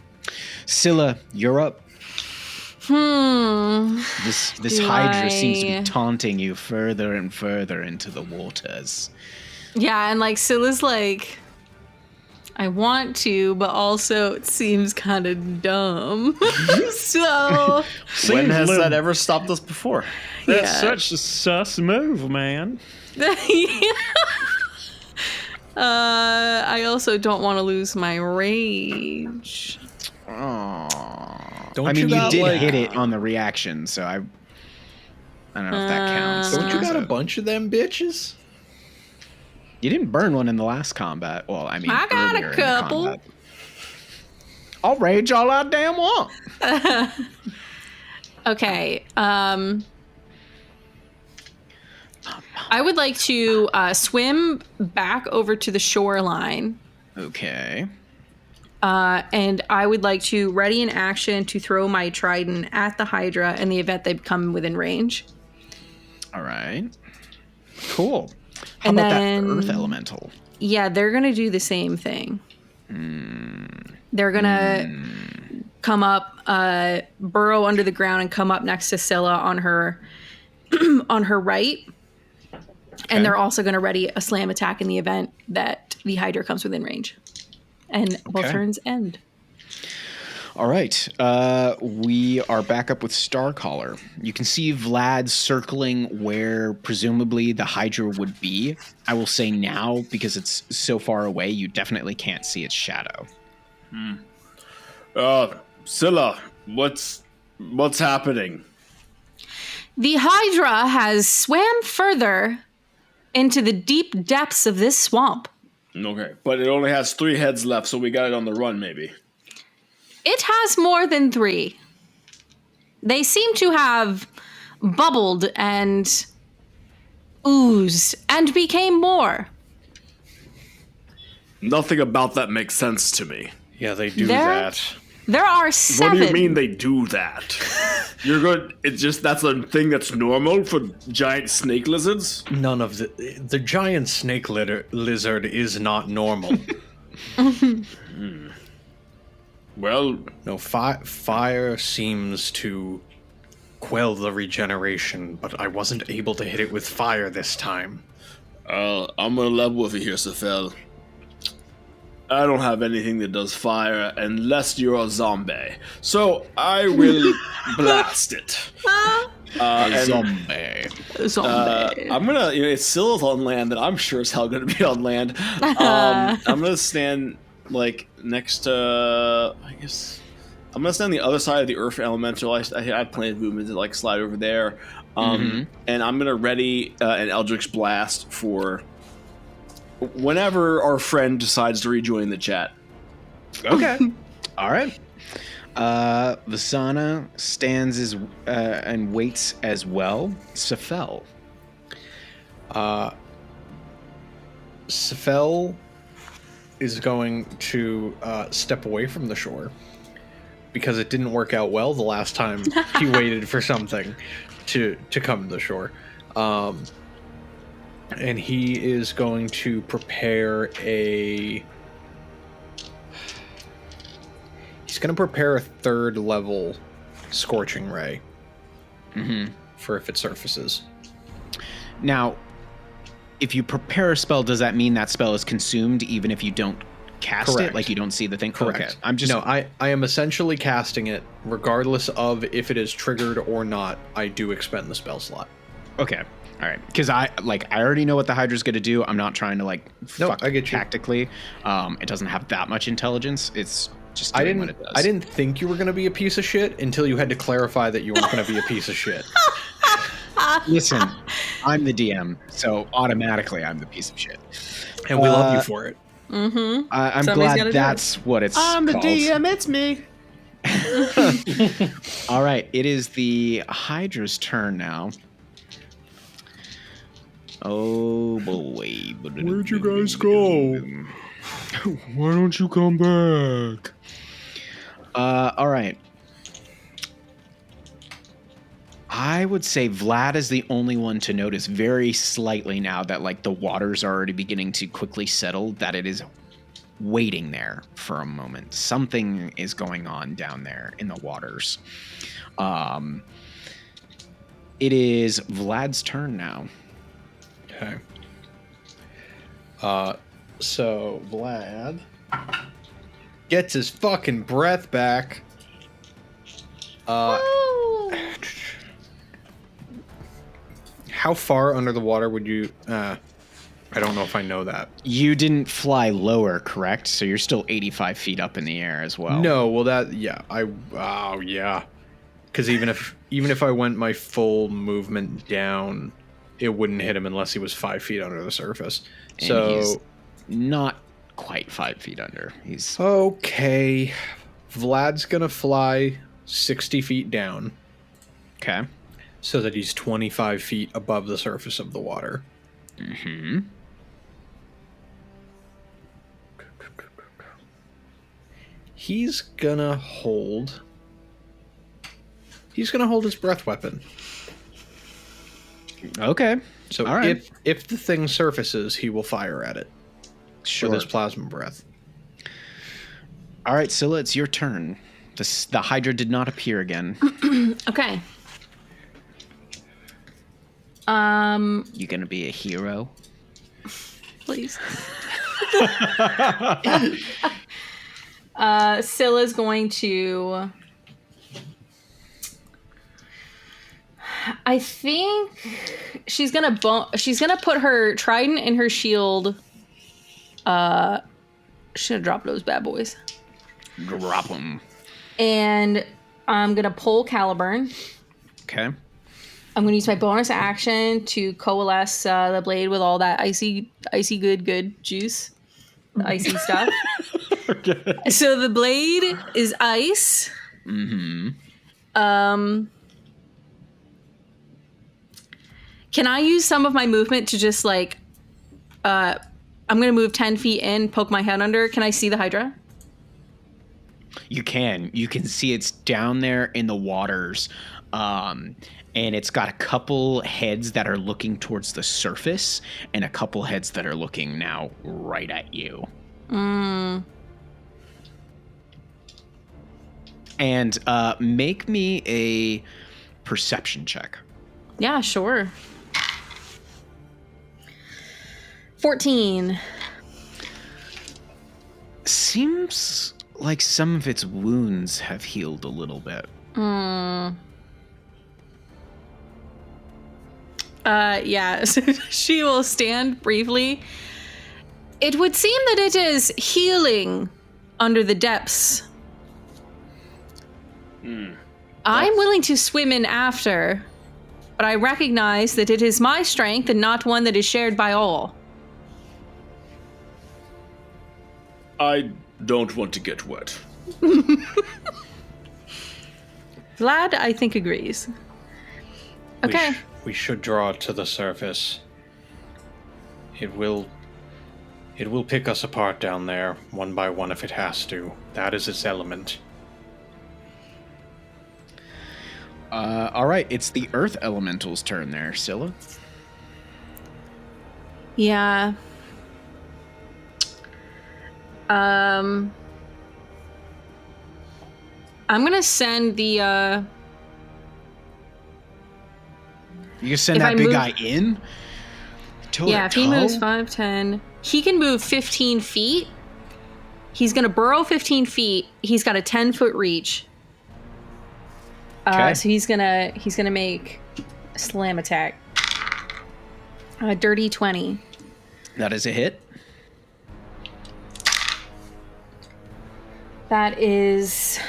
Scylla, you're up. This hydra seems to be taunting you further and further into the waters. Yeah, and like Scylla's like, I want to, but also it seems kind of dumb. So When has that ever stopped us before? That's such a sus move, man. I also don't want to lose my rage. I mean, you did hit it on the reaction, so I don't know if that counts. Don't you got a bunch of them bitches? You didn't burn one in the last combat. Well, I mean, I got earlier a in the couple. combat. I'll rage all I damn want. Okay. I would like to swim back over to the shoreline. Okay. And I would like to ready an action to throw my trident at the hydra in the event they come within range. All right. Cool. How And about then- that earth elemental? Yeah, they're going to do the same thing. They're going to come up, burrow under the ground and come up next to Scylla on her on her right. And they're also going to ready a slam attack in the event that the hydra comes within range. And both turns end. All right. We are back up with Starcaller. You can see Vlad circling where presumably the hydra would be. I will say now, because it's so far away, you definitely can't see its shadow. Scylla, what's happening? The hydra has swam further into the deep depths of this swamp. Okay, but it only has 3 heads left, so we got it on the run, maybe. It has more than 3. They seem to have bubbled and oozed and became more. Nothing about that makes sense to me. Yeah, they do There- that. There are 7. What do you mean they do that? You're good. It's just that's a thing that's normal for giant snake lizards. None of the giant snake lizard is not normal. Well, No, fire seems to quell the regeneration, but I wasn't able to hit it with fire this time. I'm gonna level with you here, Safel. I don't have anything that does fire unless you're a zombie. So I will blast it. Zombie. Zombie. I'm gonna, it's still on land, and I'm sure as hell gonna be on land. I'm gonna stand like next to, I guess, I'm gonna stand on the other side of the earth elemental. I planned movement to like slide over there, and I'm gonna ready an Eldritch Blast for whenever our friend decides to rejoin the chat. Okay. All right. Vasana stands and waits as well. Safel. Safel is going to step away from the shore because it didn't work out well the last time he waited for something to come to the shore. And he is going to prepare a 3rd level Scorching Ray for if it surfaces. Now, if you prepare a spell, does that mean that spell is consumed even if you don't cast Correct. it? Like you don't see the thing? Correct. Okay. I'm just... No, I am essentially casting it regardless of if it is triggered or not. I do expend the spell slot. Okay. All right. Because I already know what the Hydra's going to do. I'm not trying to fuck I get you. tactically. It doesn't have that much intelligence. It's just doing what it does. I didn't think you were going to be a piece of shit until you had to clarify that you weren't going to be a piece of shit. Listen, I'm the DM, so automatically I'm the piece of shit. And we love you for it. I'm Somebody's gotta glad do that's what it's I'm the called. DM. It's me. All right, it is the Hydra's turn now. Oh boy. Where'd you guys go? Why don't you come back? All right. I would say Vlad is the only one to notice very slightly now that the waters are already beginning to quickly settle, that it is waiting there for a moment. Something is going on down there in the waters. It is Vlad's turn now. Okay. So Vlad gets his fucking breath back. How far under the water would you? I don't know if I know that. You didn't fly lower, correct? So you're still 85 feet up in the air as well. No, well yeah. Because even if I went my full movement down, it wouldn't hit him unless he was 5 feet under the surface. And so he's not quite 5 feet under. He's okay. Vlad's gonna fly 60 feet down. Okay. So that he's 25 feet above the surface of the water. Mm-hmm. He's gonna hold his breath weapon. Okay. So All right. if the thing surfaces, he will fire at it Sure. with his plasma breath. All right, Scylla, it's your turn. The Hydra did not appear again. Okay. You gonna be a hero? Please. Scylla's going to. I think she's gonna put her trident and her shield. Should have dropped those bad boys. Drop them. And I'm gonna pull Caliburn. Okay. I'm gonna use my bonus action to coalesce the blade with all that icy good juice, the icy stuff. Okay. So the blade is ice. Mm-hmm. Can I use some of my movement to just like, I'm gonna move 10 feet in, poke my head under. Can I see the Hydra? You can see it's down there in the waters, and it's got a couple heads that are looking towards the surface and a couple heads that are looking now right at you. And make me a perception check. Yeah, sure. 14. Seems like some of its wounds have healed a little bit. Yeah, she will stand briefly. It would seem that it is healing under the depths. I'm willing to swim in after, but I recognize that it is my strength and not one that is shared by all. I don't want to get wet. Vlad, I think, agrees. Okay. We should draw it to the surface. It will pick us apart down there, one by one if it has to. That is its element. All right, it's the Earth Elemental's turn there, Scylla. Yeah. I'm gonna send the You can send If that I big move- guy in? if he moves 5, 10, he can move 15 feet. He's gonna burrow 15 feet. He's got a 10-foot reach. Okay. So he's gonna make a slam attack. Dirty 20. That is a hit. That is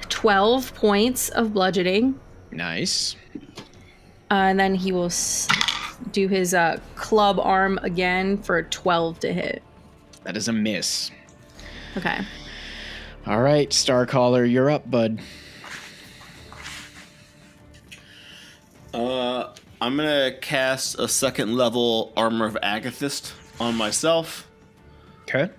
12 points of bludgeoning. Nice. And then he will do his club arm again for a 12 to hit. That is a miss. Okay. All right, Starcaller, you're up, bud. I'm gonna cast a second level Armor of Agathist on myself, Okay.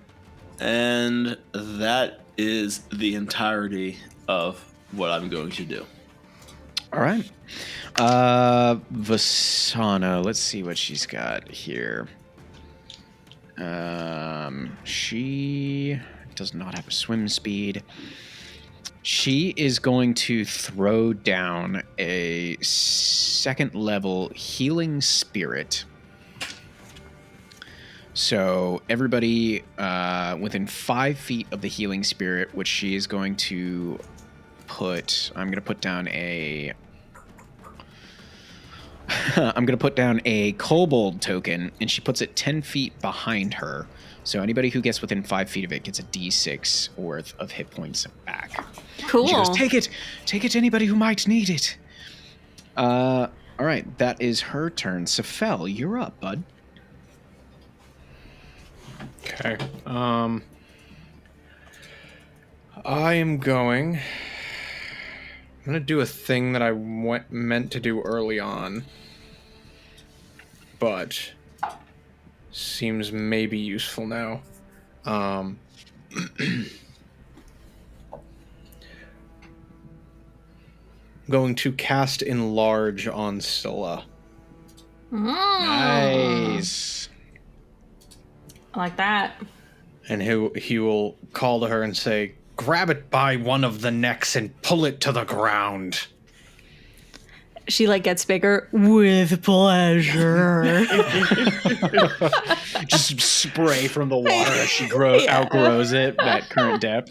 and that is the entirety of what I'm going to do. All right. Vasana, let's see what she's got here. She does not have a swim speed. She is going to throw down a 2nd level healing spirit. So everybody within 5 feet of the healing spirit, which she is going to put, I'm going to put down a kobold token, and she puts it 10 feet behind her. So anybody who gets within 5 feet of it gets a D6 worth of hit points back. Cool. She goes, take it to anybody who might need it. All right, that is her turn. Sefel, you're up, bud. Okay. I'm going to do a thing that I meant to do early on, but seems maybe useful now. Going to cast Enlarge on Scylla. Nice. I like that. And he will call to her and say, grab it by one of the necks and pull it to the ground. She like gets bigger with pleasure. Just spray from the water as she outgrows it, that current depth.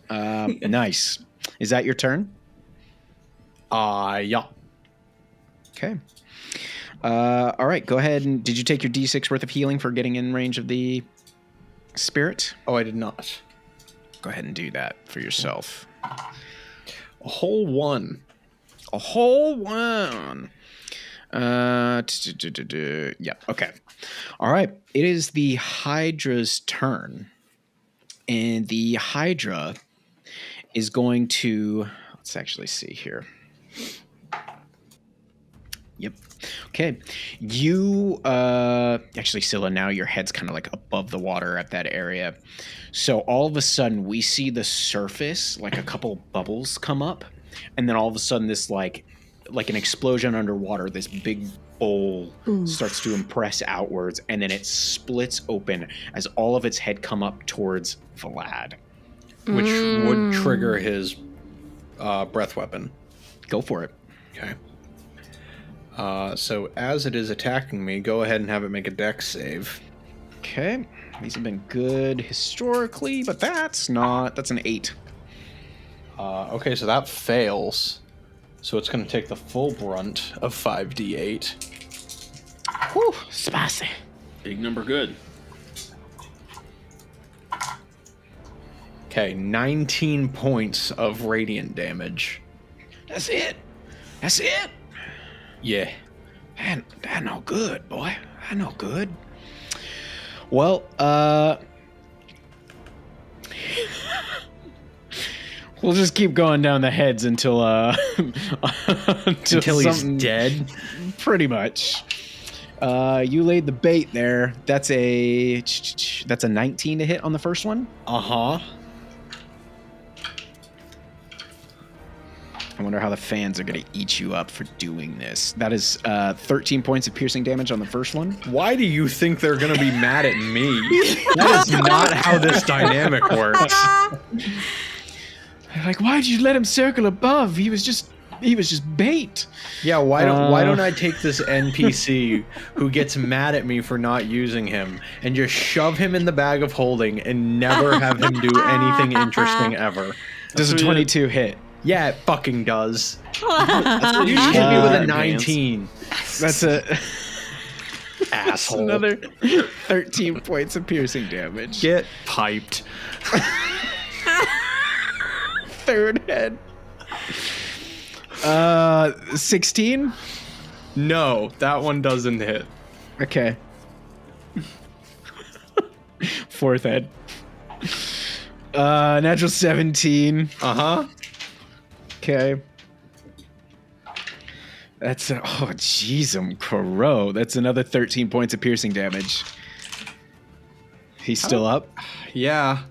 Nice. Is that your turn? Yeah. Okay. All right, go ahead. And did you take your D6 worth of healing for getting in range of the spirit? Oh, I did not. Go ahead and do that for yourself. A whole 1. A whole 1. Yep. Okay. All right. It is the Hydra's turn. And the Hydra is going to... Let's actually see here. Yep. Okay. You... actually, Scylla, now your head's kind of like above the water at that area. So all of a sudden, we see the surface, like a couple bubbles come up. And then all of a sudden, this like an explosion underwater, this big bowl starts to impress outwards, and then it splits open as all of its head come up towards Vlad. Which would trigger his breath weapon. Go for it. Okay. So as it is attacking me, go ahead and have it make a dex save. Okay. These have been good historically, but that's an 8. Okay, so that fails. So it's going to take the full brunt of 5d8. Whew, spicy. Big number good. Okay, 19 points of radiant damage. That's it. That's it. Yeah. That no good, boy. That no good. Well, we'll just keep going down the heads until until he's dead. Pretty much. You laid the bait there. That's a 19 to hit on the first one. Uh-huh. I wonder how the fans are going to eat you up for doing this. That is 13 points of piercing damage on the first one. Why do you think they're going to be mad at me? That is not how this dynamic works. Like, why'd you let him circle above? He was just bait. Yeah, why don't I take this NPC who gets mad at me for not using him and just shove him in the bag of holding and never have him do anything interesting ever? Does a 22 hit? Yeah, it fucking does. You just hit me with a 19. That's a asshole. Another 13 points of piercing damage. Get piped. Third head. 16? No, that one doesn't hit. Okay. Fourth head. Natural 17. Uh-huh. Okay. That's jeez, Crow. That's another 13 points of piercing damage. He's still up? Yeah.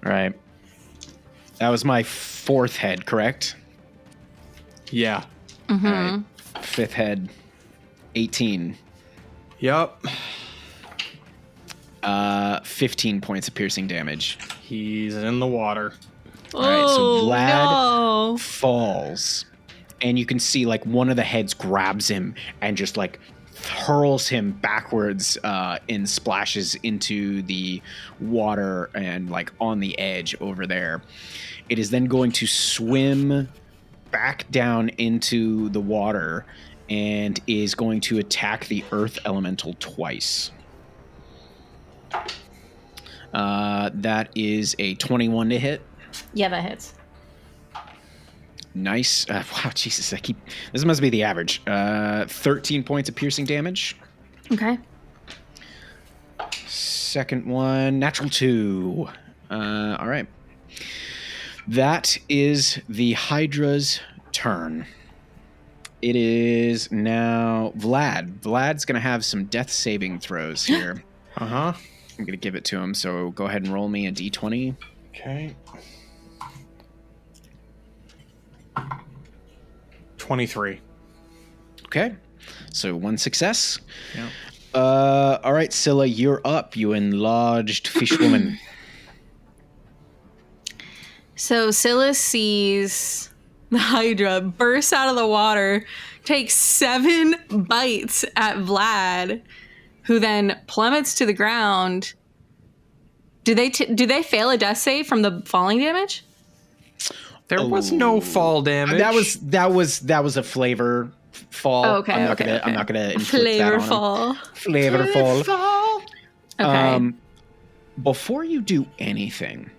All right. That was my fourth head, correct? Yeah. Mm-hmm. All right. Fifth head, 18. Yup. 15 points of piercing damage. He's in the water. All right, so Vlad no. falls, and you can see like one of the heads grabs him and just like hurls him backwards and splashes into the water and like on the edge over there. It is then going to swim back down into the water and is going to attack the earth elemental twice. That is a 21 to hit. Yeah, that hits. Nice. Wow, Jesus, this must be the average. 13 points of piercing damage. Okay. Second one, natural 2. All right. That is the Hydra's turn. It is now Vlad. Vlad's going to have some death saving throws here. Uh-huh. I'm going to give it to him, so go ahead and roll me a d20. Okay. 23. Okay. So 1 success. Yeah. All right, Scylla, you're up, you enlarged fish woman. So Scylla sees the Hydra burst out of the water, takes 7 bites at Vlad, who then plummets to the ground. Do they fail a death save from the falling damage? There was no fall damage. That was a flavor fall. Oh, okay, I'm not gonna inflict that on him. Flavorful. Flavorful. Okay. Before you do anything,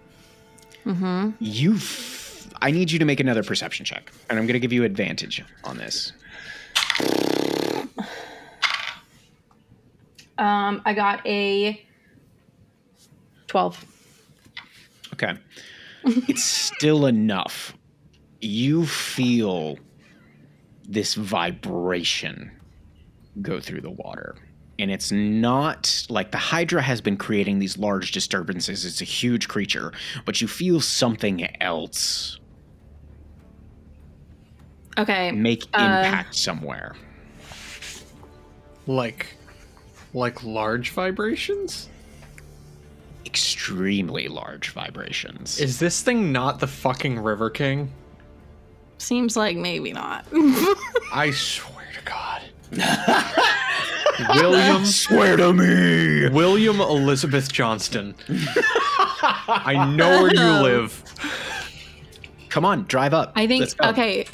I need you to make another perception check, and I'm going to give you advantage on this. I got a 12. Okay. It's still enough. You feel this vibration go through the water. And it's not like the Hydra has been creating these large disturbances. It's a huge creature, but you feel something else make impact somewhere. Like large vibrations? Extremely large vibrations. Is this thing not the fucking River King? Seems like maybe not. I swear to God. William, Swear to me! William Elizabeth Johnston. I know where you live. Come on, drive up. I think, Let's go. okay,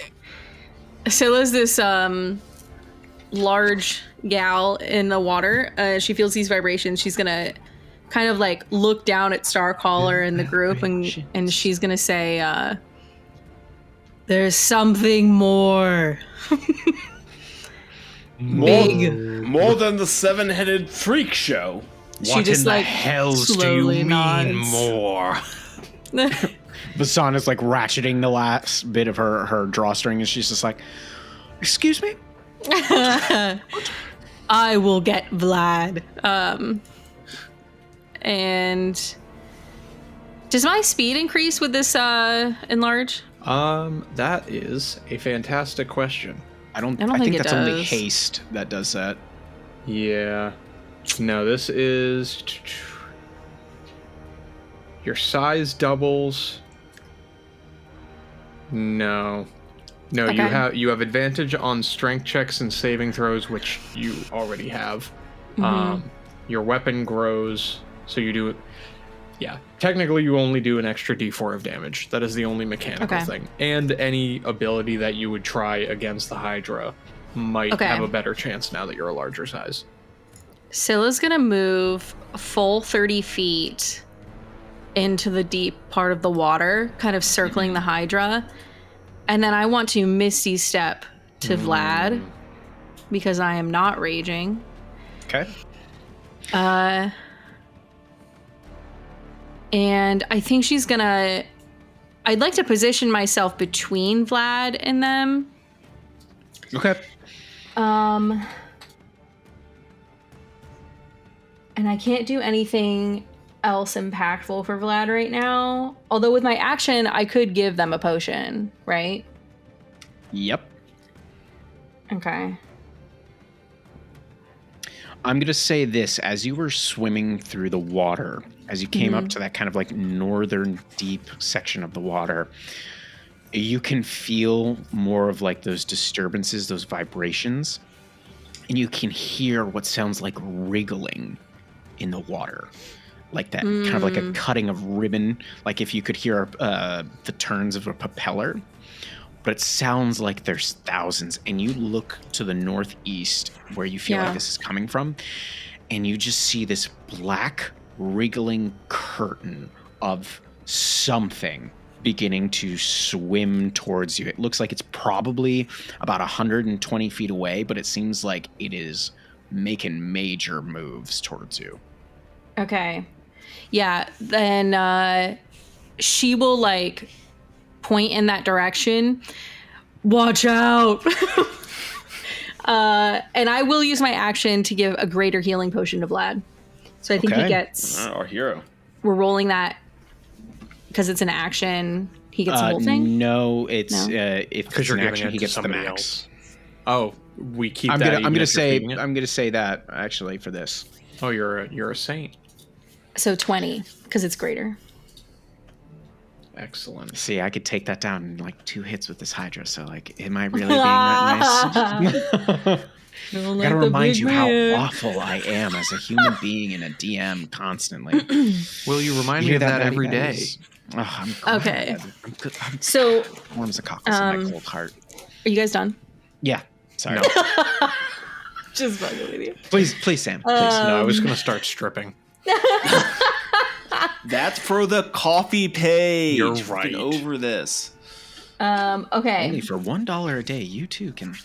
Scylla's this large gal in the water. She feels these vibrations. She's going to kind of like look down at Starcaller and the group, and she's going to say, there's something more. More than the 7-headed freak show. She just like hells slowly nods. more? Basan is like ratcheting the last bit of her drawstring, and she's just like, excuse me? I will get Vlad. And does my speed increase with this enlarge? That is a fantastic question. I think think it that's only does. haste that does that. Yeah. No, this is... Your size doubles. No. No, Okay. you have advantage on strength checks and saving throws, which you already have. Your weapon grows, so you do... Yeah, technically you only do an extra d4 of damage. That is the only mechanical thing. And any ability that you would try against the Hydra might have a better chance now that you're a larger size. Scylla's gonna move full 30 feet into the deep part of the water, kind of circling the Hydra. And then I want to Misty Step to Vlad, because I am not raging. Okay. And I think she's gonna... I'd like to position myself between Vlad and them. Okay. And I can't do anything else impactful for Vlad right now. Although with my action, I could give them a potion, right? Yep. Okay. I'm going to say this. As you were swimming through the water, as you came up to that kind of like northern deep section of the water, you can feel more of like those disturbances, those vibrations, and you can hear what sounds like wriggling in the water. Like that kind of like a cutting of ribbon, like if you could hear the turns of a propeller. But it sounds like there's thousands, and you look to the northeast where you feel like this is coming from, and you just see this black wriggling curtain of something beginning to swim towards you. It looks like it's probably about 120 feet away, but it seems like it is making major moves towards you. Okay. Yeah, then she will like point in that direction. Watch out. And I will use my action to give a greater healing potion to Vlad. So I think he gets Our hero. We're rolling that because it's an action. He gets the whole thing? No, it's if it's you're an giving action, it he to gets the somebody max. else. Oh, we keep I'm that. gonna even if you're say feeding it? I'm gonna say that actually for this. Oh, you're a saint. So 20 because it's greater. Excellent. See, I could take that down in like 2 hits with this hydra. So like, am I really being that nice? Gotta remind you how awful I am as a human being and a DM constantly. Will you remind me of that every day? Oh, I'm glad. Okay. I'm So warm as a cockles in my cold heart. are you guys done? Yeah. Sorry. Just fucking with you. Please, Sam. Please. No, I was gonna start stripping. That's for the coffee page. You're Get right. over this. Okay. Only for $1 a day, you too can.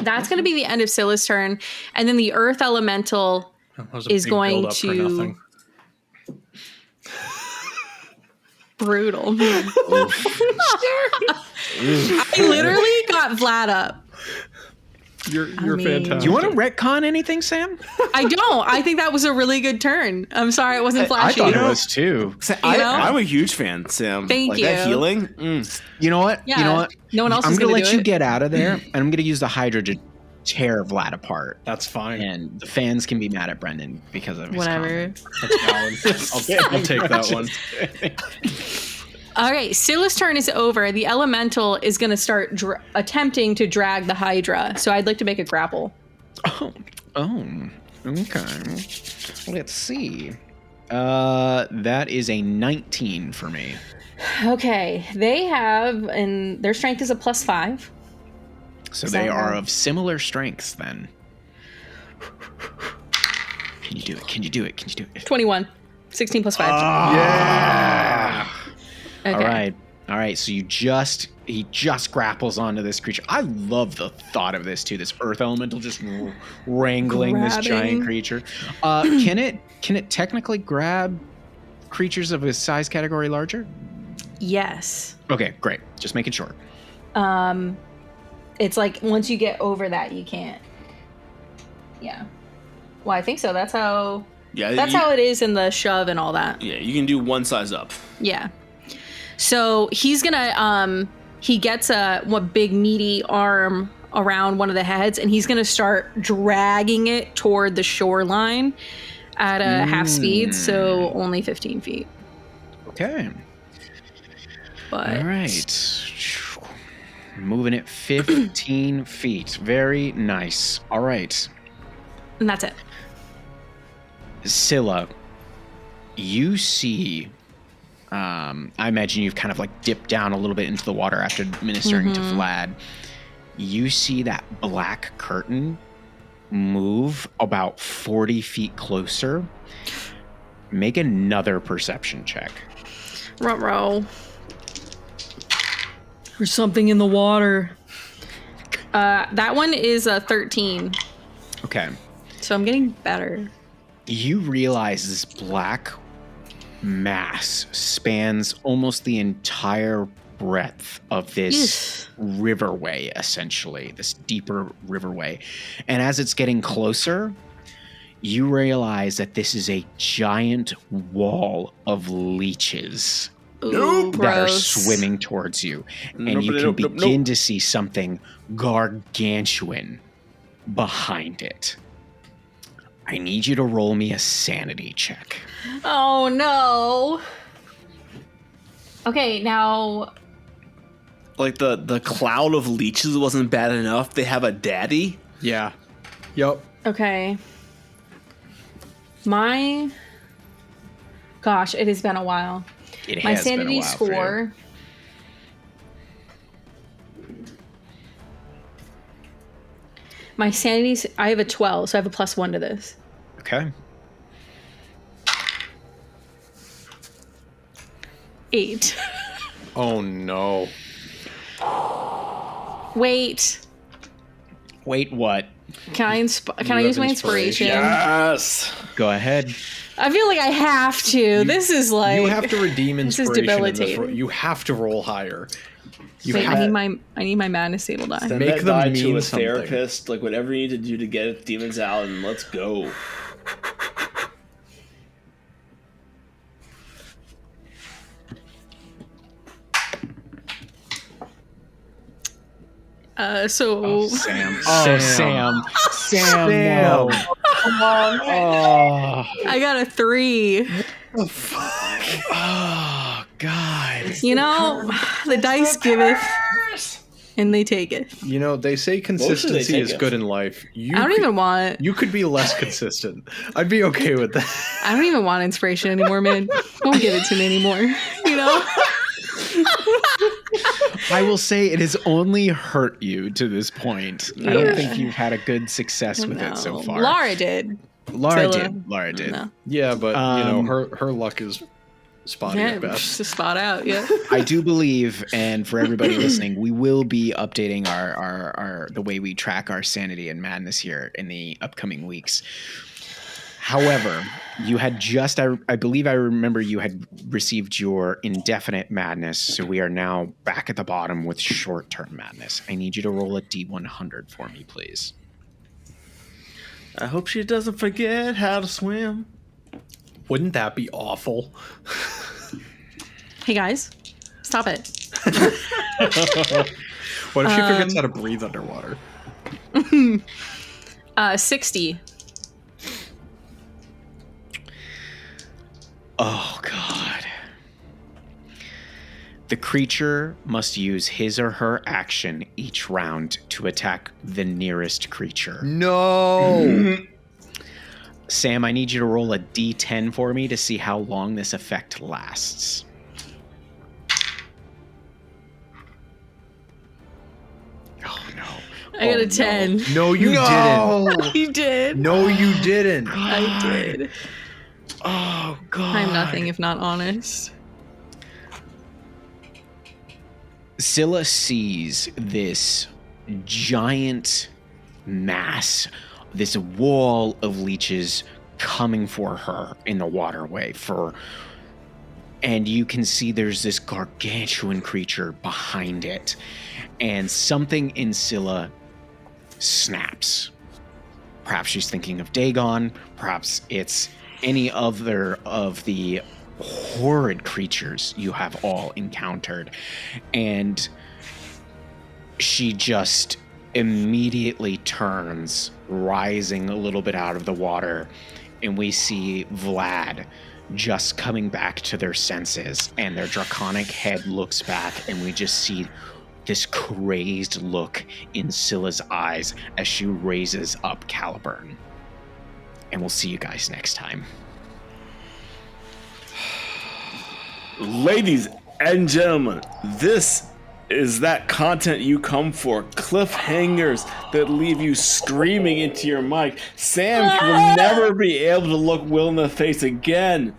That's going to be the end of Scylla's turn. And then the Earth Elemental That was a is big going build-up for to... nothing. Brutal. I literally got Vlad up. You're mean- fantastic. Do you want to retcon anything, Sam? I don't. I think that was a really good turn. I'm sorry it wasn't flashy. I thought it was too. I'm a huge fan, Sam. Thank like you. That healing. You know what? Yeah. You know what? No one else I'm is gonna gonna let do you it. get out of there, and I'm gonna use the Hydra to tear Vlad apart. That's fine. And the fans can be mad at Brendan because of his Whatever. comment. That's valid. I'll take that one. All right, Scylla's turn is over. The Elemental is going to start attempting to drag the Hydra. So I'd like to make a grapple. Oh, okay. Let's see. That is a 19 for me. Okay, they have, and their strength is a +5. So Is they that are right? of similar strengths then. Can you do it? Can you do it? Can you do it? 21. 16 +5. Yeah. Okay. All right. So he just grapples onto this creature. I love the thought of this too. This earth elemental just wrangling this giant Grabbing. creature. Can it technically grab creatures of a size category larger? Yes. Okay, great. Just making sure. It's like once you get over that, you can't. Yeah. Well, I think so. That's how it is in the shove and all that. Yeah, you can do one size up. Yeah. So he's gonna he gets a big meaty arm around one of the heads, and he's gonna start dragging it toward the shoreline at a half speed, so only 15 feet. Okay. But All right. Moving it 15 feet. Very nice. All right. and that's it. Scylla, you see, I imagine you've kind of like dipped down a little bit into the water after ministering to Vlad. You see that black curtain move about 40 feet closer. Make another perception check. Ruh-roh. There's something in the water. That one is a 13. Okay. So I'm getting better. You realize this black mass spans almost the entire breadth of this riverway, essentially, this deeper riverway. And as it's getting closer, you realize that this is a giant wall of leeches Ooh, that are gross. swimming towards you. And you can begin to see something gargantuan behind it. I need you to roll me a sanity check. Oh no. Okay, now Like the cloud of leeches wasn't bad enough. They have a daddy. Yeah. Yup. okay. Gosh, it has been a while. It My has been a sanity while for you. score. I have a 12, so I have a +1 to this. Okay. 8. Oh no. Wait. Wait, what? Can I use my inspiration? Yes. Go ahead. I feel like I have to. This is like You have to redeem this is inspiration in this. debilitating. You have to roll higher. Wait, I need my madness table die. Send Make that them die to mean a something. therapist. Like whatever you need to do to get demons out, and let's go. So Sam. Oh, Sam. Sam. No. Come on. Oh. I got a 3. Oh, God. You know, the dice giveth and they take it. You know, they say consistency take is it. good in life. You I don't could, even want You could be less consistent. I'd be okay with that. I don't even want inspiration anymore, man. Don't give it to me anymore. You know? I will say it has only hurt you to this point. I don't think you've had a good success with it so No. far. Laura did. Laura Zilla. did. Laura did. No. Yeah, but you know, Um, her luck is spotty Yeah, at best. just a spot out, yeah. I do believe, and for everybody listening, we will be updating our the way we track our sanity and madness here in the upcoming weeks. However, you had just, I believe I remember you had received your indefinite madness, so we are now back at the bottom with short-term madness. I need you to roll a D100 for me, please. I hope she doesn't forget how to swim. Wouldn't that be awful? Hey guys, stop it. What if she forgets how to breathe underwater? 60. Oh, God. The creature must use his or her action each round to attack the nearest creature. No. Sam, I need you to roll a d10 for me to see how long this effect lasts. Oh, no. I got Oh, a 10. No, you didn't. I did. No, you didn't. I did. Oh, God. I'm nothing if not honest. Scylla sees this giant mass, this wall of leeches coming for her in the waterway and you can see there's this gargantuan creature behind it, and something in Scylla snaps. Perhaps she's thinking of Dagon, perhaps it's any other of the horrid creatures you have all encountered, and she just immediately turns, rising a little bit out of the water, and we see Vlad just coming back to their senses, and their draconic head looks back, and we just see this crazed look in Scylla's eyes as she raises up Caliburn. And we'll see you guys next time. Ladies and gentlemen, this is that content you come for. Cliffhangers that leave you screaming into your mic. Sam will never be able to look Will in the face again.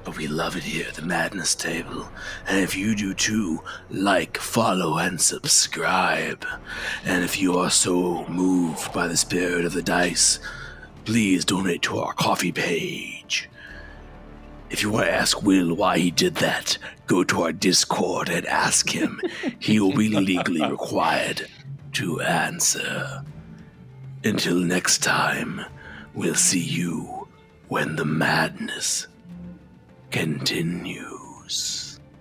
But we love it here at the Madness Table. And if you do too, like, follow, and subscribe. And if you are so moved by the spirit of the dice, please donate to our coffee page. If you want to ask Will why he did that, go to our Discord and ask him. He will be legally required to answer. Until next time, we'll see you when the madness continues.